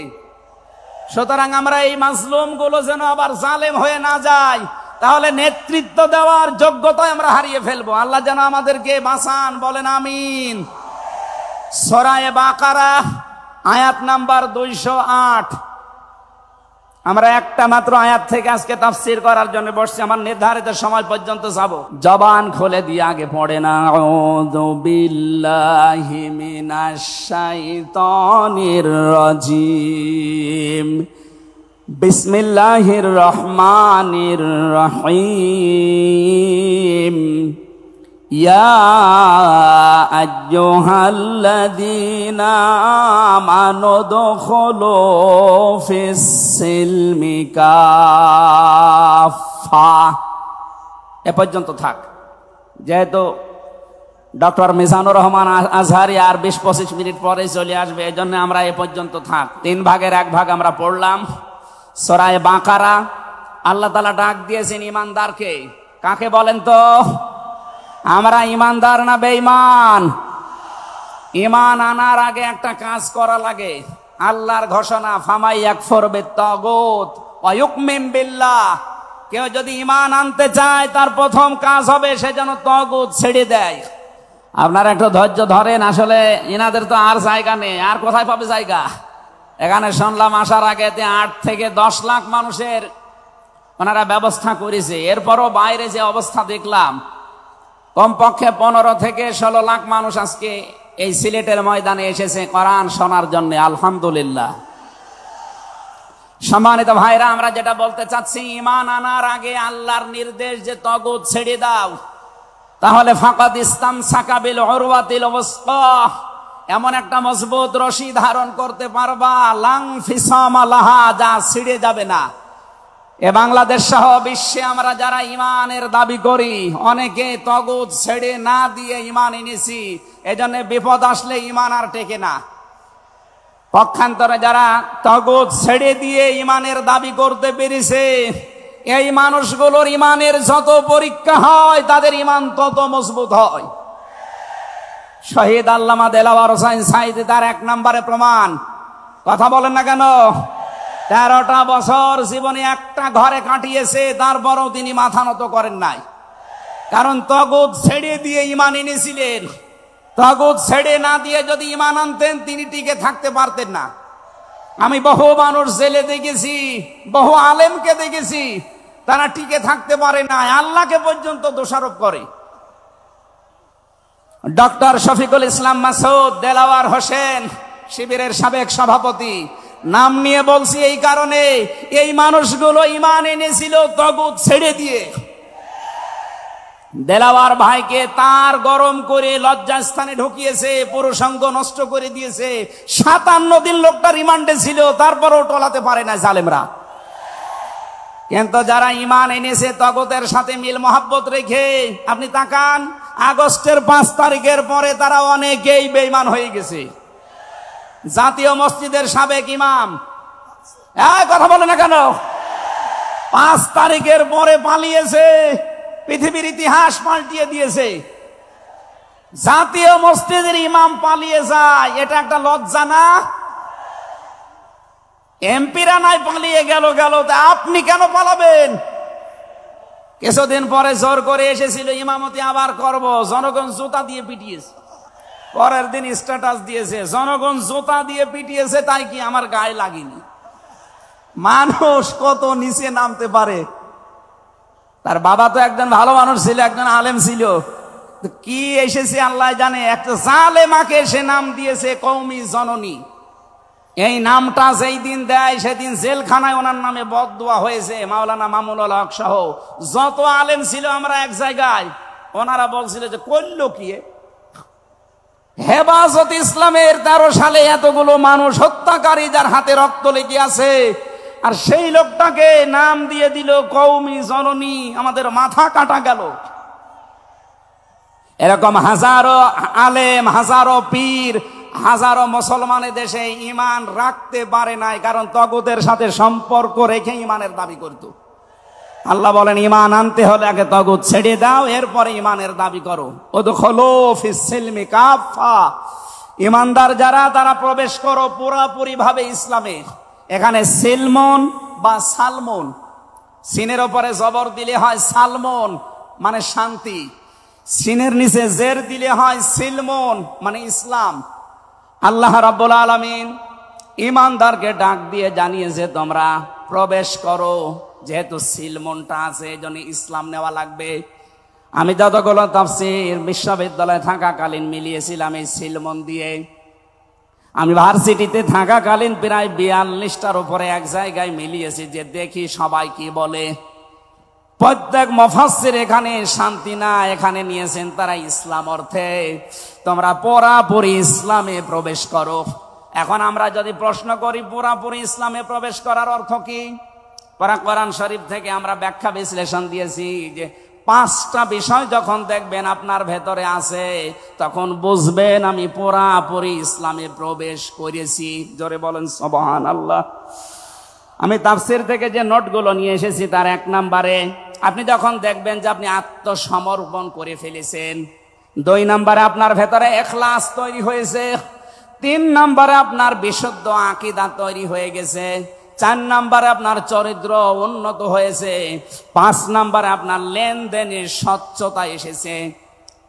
[SPEAKER 1] সুতরাং আমরা এই মাজলুম গুলো যেন আবার জালেম হয়ে না যায়, তাহলে নেতৃত্ব দেওয়ার যোগ্যতা আমরা হারিয়ে ফেলবো। আল্লাহ যেন আমাদেরকে বাঁচান, বলেন আমিন। সূরা বাকারা আয়াত নাম্বার 208। আমরা একটা মাত্র আয়াত থেকে আজকে তাফসীর করার জন্য বসছি, আমার নির্ধারিত সময় পর্যন্ত যাব। জবান খুলে দিয়ে আগে পড়ে না, আউযু বিল্লাহি মিনাশ শাইতানির রাজিম, বিসমিল্লাহির রহমানির রহিম। ইয়া আইয়ুহাল্লাযীনা আমানু দুখুলু ফিস-সিলমি কাফা। এ পর্যন্ত থাক। যেহেতু ডক্টর মিজানুর রহমান আজহারি আর 20-25 মিনিট পরে চলে আসবে, এই জন্য আমরা এ পর্যন্ত থাক। 3 ভাগের 1 ভাগ আমরা পড়লাম। সূরা বাকারা আল্লাহ তাআলা ডাক দিয়েছেন ইমানদারকে। কাকে বলেন তো? আমরা ইমানদার না বেঈমান? ইমান আনার আগে একটা কাজ করা লাগে। আল্লাহর ঘোষণা, ফামাই ইয়াকফুর বিত-তাগুত ওয়া ইউমিন বিল্লাহ। কেউ যদি ইমান আনতে চায় তার প্রথম কাজ হবে সে যেন তাগুত ছেড়ে দেয়। আপনারা একটু ধৈর্য ধরেন। আসলে ইনাদের তো আর জায়গা নেই, আর কোথায় পাবে জায়গা? এখানে শুনলাম আসার আগে 8 থেকে 10 লাখ মানুষের ওনারা ব্যবস্থা করেছে। এরপরও বাইরে যে অবস্থা দেখলাম, কমপক্ষে 15 থেকে 16 লাখ মানুষ আজকে এই সিলেটের ময়দানে এসেছে কোরআন শোনার জন্য। আলহামদুলিল্লাহ। সম্মানিত ভাইরা, আমরা যেটা বলতে চাচ্ছি, ঈমান আনার আগে আল্লাহর নির্দেশ যে তাগুত ছেড়ে দাও, তাহলে ফাকাদ ইসতামসাকা বিল উরওয়াতিল ওয়াসকা, এমন একটা মজবুত রশি ধারণ করতে পারবা, লাং ফিসামা লাহা, যা ছিঁড়ে যাবে না। এ বাংলাদেশ সহ বিশ্বে আমরা যারা ইমানের দাবি করি, অনেকে তাগুত ছেড়ে না দিয়ে ইমান এনেছি। এজন্য বিপদ আসলে ইমান আর টেকে না। পক্ষান্তরে যারা তাগুত ছেড়ে দিয়ে ইমানের দাবি করতে পেরেছে, এই মানুষগুলোর ইমানের যত পরীক্ষা হয় তাদের ইমান তত মজবুত হয়। শহীদ আল্লামা দেলাওয়ার হোসেন সাঈদী তার 1 নম্বরে প্রমাণ। কথা বলেন না কেন? 13টা বছর জীবনে একটা ঘরে কাটিয়েছে, তারপরও তিনি মাথা নত করেন নাই। কারণ তাগুত ছেড়ে দিয়ে ইমান এনেছিলেন। তাগুত ছেড়ে না দিয়ে যদি ইমান আনতেন তিনি টিকে থাকতে পারতেন না। আমি বহু মানুষ জেলে দেখেছি, বহু আলেমকে দেখেছি, তারা টিকে থাকতে পারে না, আল্লাহকে পর্যন্ত দোষারোপ করে। ডক্টর শফিকুল ইসলাম মাসুদ দেলাওয়ার হোসেন শিবিরের সাবেক সভাপতি, নাম নিয়ে বলছি এই কারণে, এই মানুষগুলো ইমান এনেছিল তাগুত ছেড়ে দিয়ে। দেলাওয়ার ভাইকে তার গরম করে লজ্জাস্থানে ঢুকিয়েছে, পুরুষাঙ্গ নষ্ট করে দিয়েছে। 57 দিন লোকটা রিমান্ডে ছিল, তারপরও টলাতে পারে না জালেমরা। কিন্তু যারা ইমান এনেছে তাগুতের সাথে মিল মহাব্বত রেখে, আপনি তাকান, আগস্টের 5 তারিখের পরে তারা অনেকেই বেঈমান হয়ে গেছে। জাতীয় মসজিদের সাবেক ইমাম, কথা বলে না কেন? 5 তারিখের পরে পালিয়েছে, পৃথিবীর ইতিহাস পাল্টিয়ে দিয়েছে। জাতীয় মসজিদের ইমাম পালিয়ে যায়, এটা একটা লজ্জা না? এমপিরা নাই পালিয়ে গেল, তা আপনি কেন পালাবেন? কিছুদিন পরে জোর করে এসেছিল ইমামতি আবার করব, জনগণ জুতা দিয়ে পিটিয়েছে। পরের দিন স্ট্যাটাস দিয়েছে, জনগণ জুতা দিয়ে পিটিয়েছে, তাই কি আমার গায়ে লাগেনি। মানুষ কত নিচে নামতে পারে। তার বাবা তো একজন ভালো মানুষ ছিল, একজন আলেম ছিল, কি এসেছে আল্লাহ জানে। একটা জালেমাকে সে নাম দিয়েছে কওমি জননী। এই নামটা যেই দিন দেয় সেদিন জেলখানায় ওনার নামে বদদুয়া হয়েছে। মাওলানা মামুনুল হক সহ যত আলেম ছিল আমরা এক জায়গায়, ওনারা বলছিল যে করলো কি হেফাজত ইসলামের 13 সালে এতগুলো মানুষ হত্যাকারী যার হাতে রক্ত লেগে আছে, আর সেই লোকটাকে নাম দিয়ে দিল কওমি জননী। আমাদের মাথা কাটা গেল। এরকম হাজারো আলেম, হাজারো পীর, হাজারো মুসলমানের দেশে ঈমান রাখতে পারে নাই, কারণ তাগুতের সাথে সম্পর্ক রেখে ঈমানের দাবি করত। আল্লাহ বলেন ঈমান আনতে হলে আগে তাগুত ছেড়ে দাও, এরপরে ঈমানের দাবি করো। উদখুলু ফিস সিলমি কাফা, ঈমানদার যারা তারা প্রবেশ করো পুরোপুরি ভাবে ইসলামে। এখানে সিলমন বা সালমন, সিনের উপরে জবর দিলে হয় সালমন মানে শান্তি, সিনের নিচে জের দিলে হয় সিলমন মানে ইসলাম। আল্লাহ রাব্বুল আলামিন ঈমানদারকে ডাক দিয়ে জানিয়েছে তোমরা প্রবেশ করো, যেহেতু সিলমনটা আছে এজন্য ইসলাম নেওয়া লাগবে। আমি যতগুলো তাফসীর বিশ্ববিদ্যালয়ে থাকাকালীন মিলিয়েছিলাম এই সিলমন দিয়ে। আমি ভার্সিটিতে থাকাকালীন প্রায় 42টার উপরে এক জায়গায় মিলিয়েছি, যে দেখি সবাই কি বলে। প্রত্যেক মুফাসসির এখানে শান্তি না, এখানে নিয়েছেন তারা ইসলাম অর্থে তোমরা পুরাপুরি ইসলামে প্রবেশ করো। এখন আমরা যদি প্রশ্ন করি পুরাপুরি ইসলামে প্রবেশ করার অর্থ কি, কোরআন শরীফ থেকে আমরা ব্যাখ্যা বিশ্লেষণ দিয়েছি যে 5টা বিষয় যখন দেখবেন আপনার ভেতরে আছে তখন বুঝবেন আমি পুরাপুরি ইসলামে প্রবেশ করেছি। জোরে বলেন সুবহানাল্লাহ। আমি তাফসীর থেকে যে নোটগুলো নিয়ে এসেছি তার 1 নম্বরে আপনি যখন দেখবেন যে আপনি আত্মসমর্পণ করে ফেলেছেন, 2 নম্বরে আপনার ভেতরে ইখলাস তৈরি হয়েছে, 3 নম্বরে আপনার বিশুদ্ধ আকীদা তৈরি হয়ে গেছে, 4 নম্বরে আপনার চরিত্র উন্নত হয়েছে, 5 নম্বরে আপনার লেনদেনের স্বচ্ছতা এসেছে।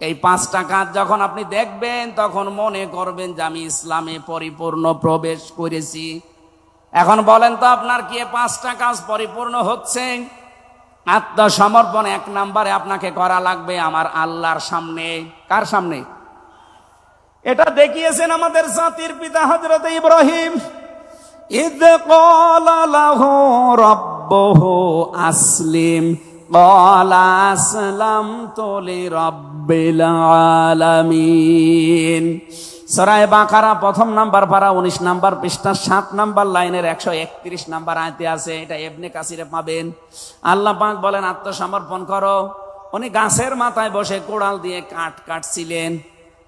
[SPEAKER 1] এই 5টা কাজ যখন আপনি দেখবেন তখন মনে করবেন যে আমি ইসলামে পরিপূর্ণ প্রবেশ করেছি। এখন বলেন তো আপনার কি 5টা কাজ পরিপূর্ণ হচ্ছে? আত্মসমর্পণ 1 নম্বরে আপনাকে করা লাগবে আমার আল্লাহর সামনে। কার সামনে? এটা দেখিয়েছেন আমাদের জাতির পিতা হযরত ইব্রাহিম। ইয ক্বালা লাহু রাব্বুহু আসলিম ক্বালা আসলামতু লিরাব্বিল আলামিন। সূরা বাকারা 1 নম্বর পারা 19 নম্বর পৃষ্ঠা 7 নম্বর লাইনের 131 নম্বর আয়াতে আছে। এটা ইবনে কাসিরে পাবেন। আল্লাহ পাক বলেন আত্মসমর্পণ করো। উনি গাছের মাথায় বসে কোড়াল দিয়ে কাঠ কাটছিলেন,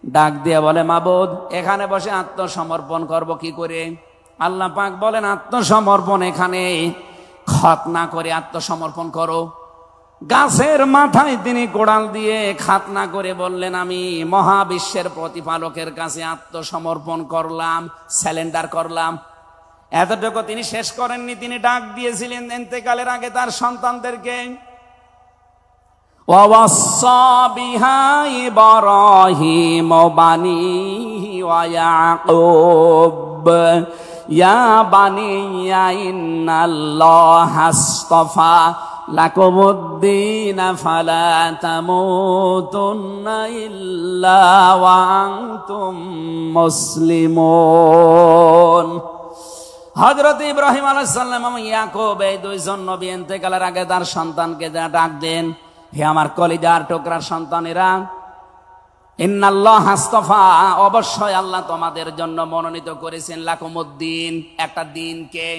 [SPEAKER 1] ডাক দিয়ে বলে মাবুদ এখানে বসে আত্মসমর্পণ করব কি করে? আল্লাহ পাক বলেন আত্মসমর্পণ এখানে খতনা করে আত্মসমর্পণ করো। গাছের মাথায় তিনি কোড়াল দিয়ে খাতনা করে বললেন আমি মহাবিশ্বের প্রতিপালকের কাছে আত্মসমর্পণ করলাম, স্যালেন্ডার করলাম। এতটুকু তিনি শেষ করেননি, তিনি ডাক দিয়েছিলেন ইন্তেকালের আগে তার সন্তানদেরকে, ওয়াসাসা বিহা ইব্রাহিম বানিহি ওয়া ইয়াকুব ইয়া বানিয়া ইন্নাল্লাহা আসতাফা লাকুমুদ্দিন ফালা তামুতুন্না ইল্লা ওয়া আনতুম মুসলিমুন। হযরত ইব্রাহিম আলাইহিস সালাম এবং ইয়াকুব এই 2 জন নবী ইন্তেকালের আগে তার সন্তানকে ডাক দেন, হে আমার কলিজার টুকরার সন্তানেরা, ইন্নাল্লাহা আসতাফা, অবশ্যই আল্লাহ তোমাদের জন্য মনোনীত করেছেন লাকুমুদ্দিন, একটা দিনকে,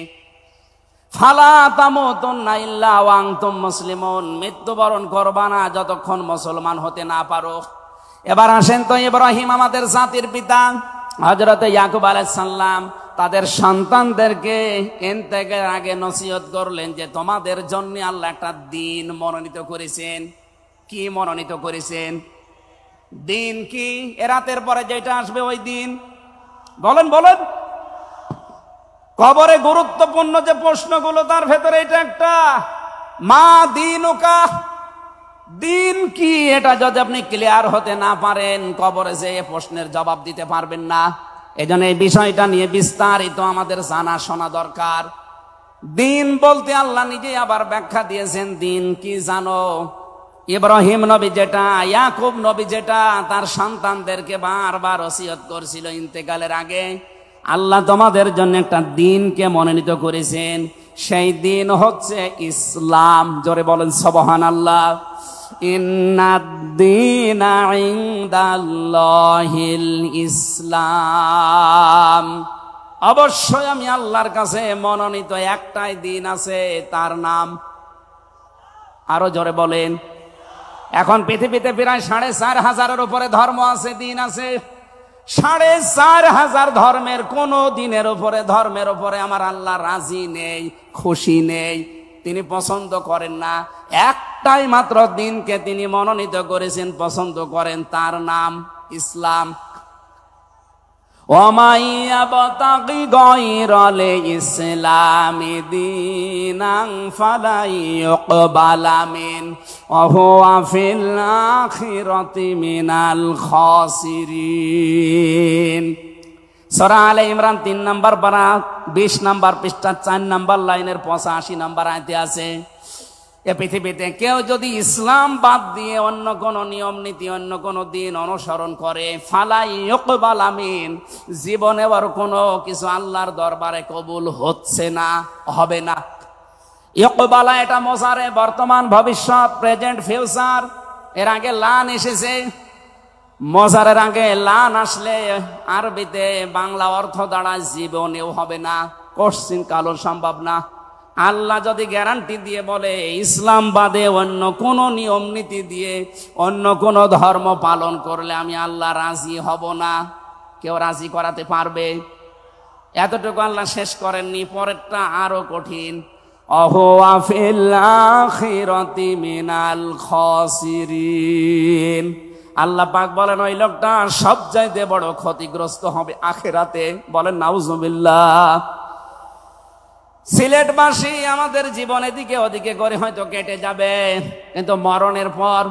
[SPEAKER 1] ফালা তামুতুন্না ইল্লা ওয়া আনতুম মুসলিমুন, মৃত্যুবরণ করবা না যতক্ষণ মুসলমান হতে না পারো। এবার আসেন তো ইব্রাহিম আমাদের জাতির পিতা, হযরত ইয়াকুব আলাইহিস সালাম তাদের সন্তানদেরকে ইন্তেকালের আগে নসিহত করলেন যে তোমাদের জন্য আল্লাহ একটা দিন মনোনীত করেছেন। কি মনোনীত করেছেন? দিন কি? রাতের পরে যেটা আসবে ওই দিন। বলেন বলেন। কবরে গুরুত্বপূর্ণ যে প্রশ্নগুলো তার ভেতরে এটা একটা, মা দীনুকা, দিন কি? এটা যদি আপনি ক্লিয়ার হতে না পারেন কবরে যে প্রশ্নের জবাব দিতে পারবেন না। এজন্য এই বিষয়টা নিয়ে বিস্তারিত আমাদের জানা শোনা দরকার। দিন বলতে আল্লাহ নিজেই আবার ব্যাখ্যা দিয়েছেন। দিন কি জানো? ইব্রাহিম নবী যেটা, ইয়াকুব নবী যেটা তার সন্তানদেরকে বারবার ওসিয়ত করছিল ইন্তেকালের আগে, আল্লাহ তোমাদের জন্য একটা দিনকে মনোনীত করেছেন, সেই দিন হচ্ছে ইসলাম। জোরে বলেন সুবহানাল্লাহ। ইন্নাদ-দীনা ইনদাল্লাহিল ইসলাম। অবশ্যই আমি আল্লাহর কাছে মনোনীত একটাই দিন আছে, তার নাম, আরো জোরে বলেন। এখন পৃথিবীতে প্রায় 4,500-এর উপরে ধর্ম আছে, দিন আছে। 4,500 ধর্মের কোন দিনের উপরে, ধর্মের উপরে আমার আল্লাহ রাজি নেই, খুশি নেই, তিনি পছন্দ করেন না। একটাই মাত্র দিনকে তিনি মনোনীত করেছেন, পছন্দ করেন, তার নাম ইসলাম। وَمَن يَبْتَغِ غَيْرَ الْإِسْلَامِ دِينًا فَلَن يُقْبَلَ مِنْهُ وَهُوَ فِي الْآخِرَةِ مِنَ الْخَاسِرِينَ। সূরা আলে ইমরান 3 নম্বর পারা 20 নম্বর পৃষ্ঠা 4 নম্বর লাইনের 85 নম্বর আয়াতে আছে, এ পৃথিবীতে কেউ যদি ইসলাম বাদ দিয়ে অন্য কোন নিয়ম নীতি, অন্য কোন দিন অনুসরণ করে, ফালাই ইউকবাল মিন, জীবনে আর কোনো কিছু আল্লাহর দরবারে কবুল হচ্ছে না, হবে না। ইউকবালা এটা মোজারে, বর্তমান, ভবিষ্যৎ, প্রেজেন্ট, ফিউচার। এর আগে লান এসেছে, মোজারের আগে লান আসলে আরবিতে বাংলা অর্থ দাঁড়ায় জীবনেও হবে না, কোশ্চিন কালো সম্ভব না। আল্লাহ যদি গ্যারান্টি দিয়ে বলে ইসলাম বাদে অন্য কোন নিয়ম নীতি দিয়ে অন্য কোন ধর্ম পালন করলে আমি আল্লাহ রাজি হব না, কেউ রাজি করাতে পারবে? এতটুকু আল্লাহ শেষ করেননি, পরেরটা আরো কঠিন। অহুয়া ফিল আখিরাতি মিনাল খাসিরিন। আল্লাহ পাক বলেন ওই লোকটা সবচাইতে বড় ক্ষতিগ্রস্ত হবে আখিরাতে। বলেন নাউজুবিল্লাহ। সিলেটবাসী আমাদের জীবন এদিকে ওদিকে করে হয়তো কেটে যাবে, কিন্তু মরণের পর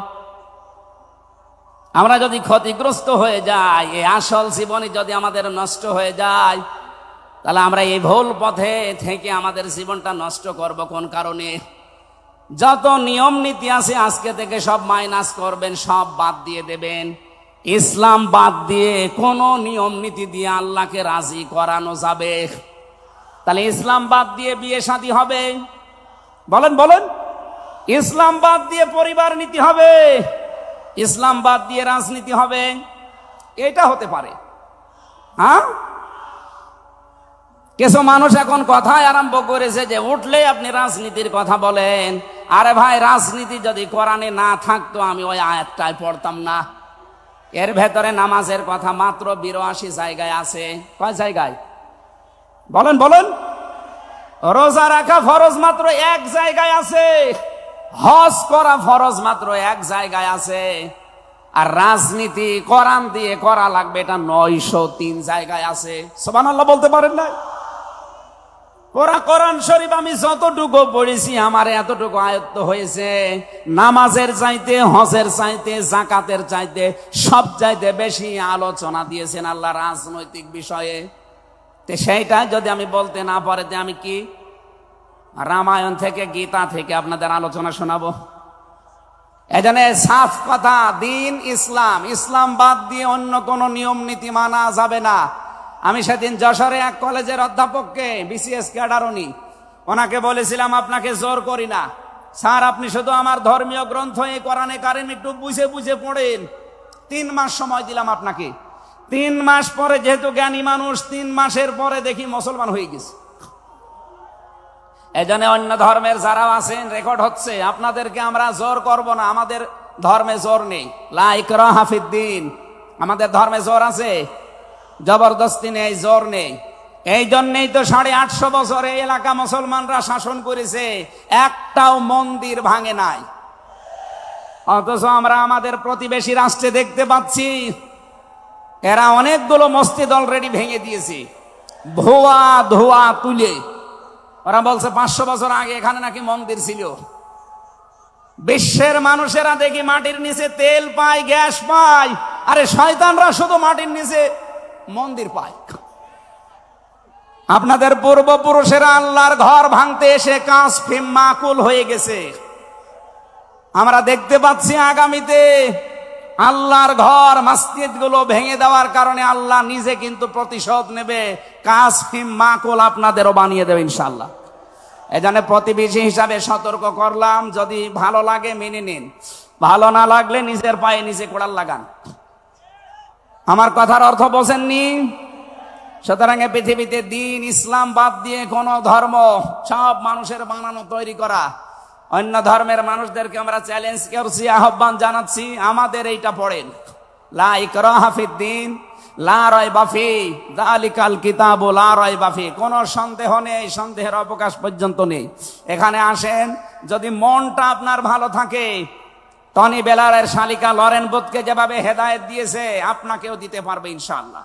[SPEAKER 1] আমরা যদি ক্ষতিগ্রস্ত হয়ে যাই, এই আসল জীবনে যদি আমাদের নষ্ট হয়ে যায়, তাহলে আমরা এই ভুল পথে থেকে আমাদের জীবনটা নষ্ট করব কোন কারণে? যত নিয়ম নীতি আছে আজকে থেকে সব মাইনাস করবেন, সব বাদ দিয়ে দেবেন। ইসলাম বাদ দিয়ে কোন নিয়ম নীতি দিয়ে আল্লাহকে রাজি করানো যাবে? তাহলে ইসলাম বাদ দিয়ে বিয়ে শাদী হবে? বলেন বলেন। ইসলাম বাদ দিয়ে পরিবার নীতি হবে? ইসলাম বাদ দিয়ে রাজনীতি হবে? এটা হতে পারে। হ্যাঁ, কিছু মানুষ এখন কথায় আরম্ভ করেছে যে উঠলে আপনি রাজনীতির কথা বলেন। আরে ভাই, রাজনীতি যদি কোরআনে না থাকতো আমি ওই আয়াতটাই পড়তাম না। এর ভেতরে নামাজের কথা মাত্র 82 জায়গায় আছে। কয় জায়গায়? বলেন বলেন। রোজা রাখা ফরজ মাত্র 1 জায়গায় আছে। হজ করা ফরজ মাত্র 1 জায়গায় আছে। আর রাজনীতি কোরআন দিয়ে করা লাগবে এটা 903 জায়গায় আছে। সুবহানাল্লাহ বলতে পারেন না? কোরআন শরীফ আমি যতটুকু পড়েছি আমার এতটুকু আয়ত্ত হয়েছে। নামাজের চাইতে, হজের চাইতে, যাকাতের চাইতে সব চাইতে বেশি আলোচনা দিয়েছেন আল্লাহ রাজনৈতিক বিষয়ে। সেইটা যদি আমি বলতে না পারে যে আমি কি রামায়ণ থেকে, গীতা থেকে আপনাদের আলোচনা শোনাবো? এজন্য সাফ কথা, দিন ইসলাম, ইসলাম বাদ দিয়ে অন্য কোন নিয়ম নীতি মানা যাবে না। আমি সেদিন যশোরে এক কলেজের অধ্যাপককে, বিসিএস ক্যাডার উনি, ওনাকে বলেছিলাম আপনাকে জোর করি না স্যার, আপনি শুধু আমার ধর্মীয় গ্রন্থ এই কোরআনে কারিম একটু বুঝে বুঝে পড়েন। 3 মাস সময় দিলাম আপনাকে। 3 মাস পরে, যেহেতু জ্ঞানী মানুষ, 3 মাসের পরে দেখি মুসলমান হয়ে গেছে। এজন্য অন্য ধর্মের যারা আছেন, রেকর্ড হচ্ছে, আপনাদেরকে আমরা জোর করব না। আমাদের ধর্মে জোর নেই, লা ইকরাহা ফিদ্দিন। আমাদের ধর্মে জোর আছে, জবরদস্তি নেই, জোর নেই। এই জন্যই তো 850 বছর এই এলাকা মুসলমানরা শাসন করেছে, একটাও মন্দির ভাঙে নাই। অথচ আমরা আমাদের প্রতিবেশী রাষ্ট্রে দেখতে পাচ্ছি এরা অনেকগুলো মসজিদ অলরেডি ভেঙে দিয়েছে, ধোয়া ধোয়া তুলে। ওরা বলছে 500 বছর আগে এখানে নাকি মন্দির ছিল। বিশ্বের মানুষেরা দেখি মাটির নিচে তেল পায়, গ্যাস পায়, আরে শয়তানরা শুধু মাটির নিচে মন্দির পায়। আপনাদের পূর্বপুরুষেরা আল্লাহর ঘর ভাঙতে এসে কাঁচ ফিম মাকুল হয়ে গেছে। আমরা দেখতে পাচ্ছি আগামীতে আল্লাহর ঘর মসজিদ গুলো ভেঙে দেওয়ার কারণে আল্লাহ নিজে কিন্তু প্রতিশোধ নেবে। কাসফিম মাকুল আপনাদেরও বানিয়ে দেবে ইনশাআল্লাহ। এজন্য প্রতিবেশী হিসাবে সতর্ক করলাম, যদি ভালো লাগে মেনে নিন, ভালো না লাগলে নিজের পায়ে নিজে কোড়াল লাগান। আমার কথার অর্থ বোঝেননি? সুতরাং পৃথিবীতে দিন ইসলাম বাদ দিয়ে কোন ধর্ম সব মানুষের বানানো তৈরি করা। অন্য ধর্মের মানুষদেরকে আমরা চ্যালেঞ্জ করছি, আহ্বান জানাচ্ছি, আমাদের এইটা পড়েন, লা ইকরাহা ফিদ্দিন লা রাইবা ফি যালিকাল কিতাবু লা রাইবা ফি। কোনো সন্দেহ নেই, সন্দেহের অবকাশ পর্যন্ত নেই। এখানে আসেন, যদি মনটা আপনার ভালো থাকে, টনি বেলারের শালিকা লরেন বুথকে যেভাবে হেদায়েত দিয়েছে আপনাকেও দিতে পারবে ইনশাআল্লাহ।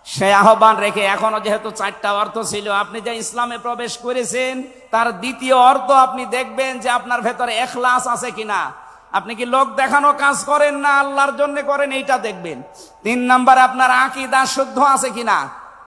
[SPEAKER 1] সে আহ্বান রেখে, এখনো যেহেতু 4টা অর্থ ছিল, আপনি যে ইসলামে প্রবেশ করেছেন তার দ্বিতীয় অর্থ আপনি দেখবেন যে আপনার ভেতরে ইখলাস আছে কিনা। আপনি কি লোক দেখানো কাজ করেন না আল্লাহর জন্য করেন, এইটা দেখবেন। 3 নম্বরে আপনার আকীদা শুদ্ধ আছে কিনা।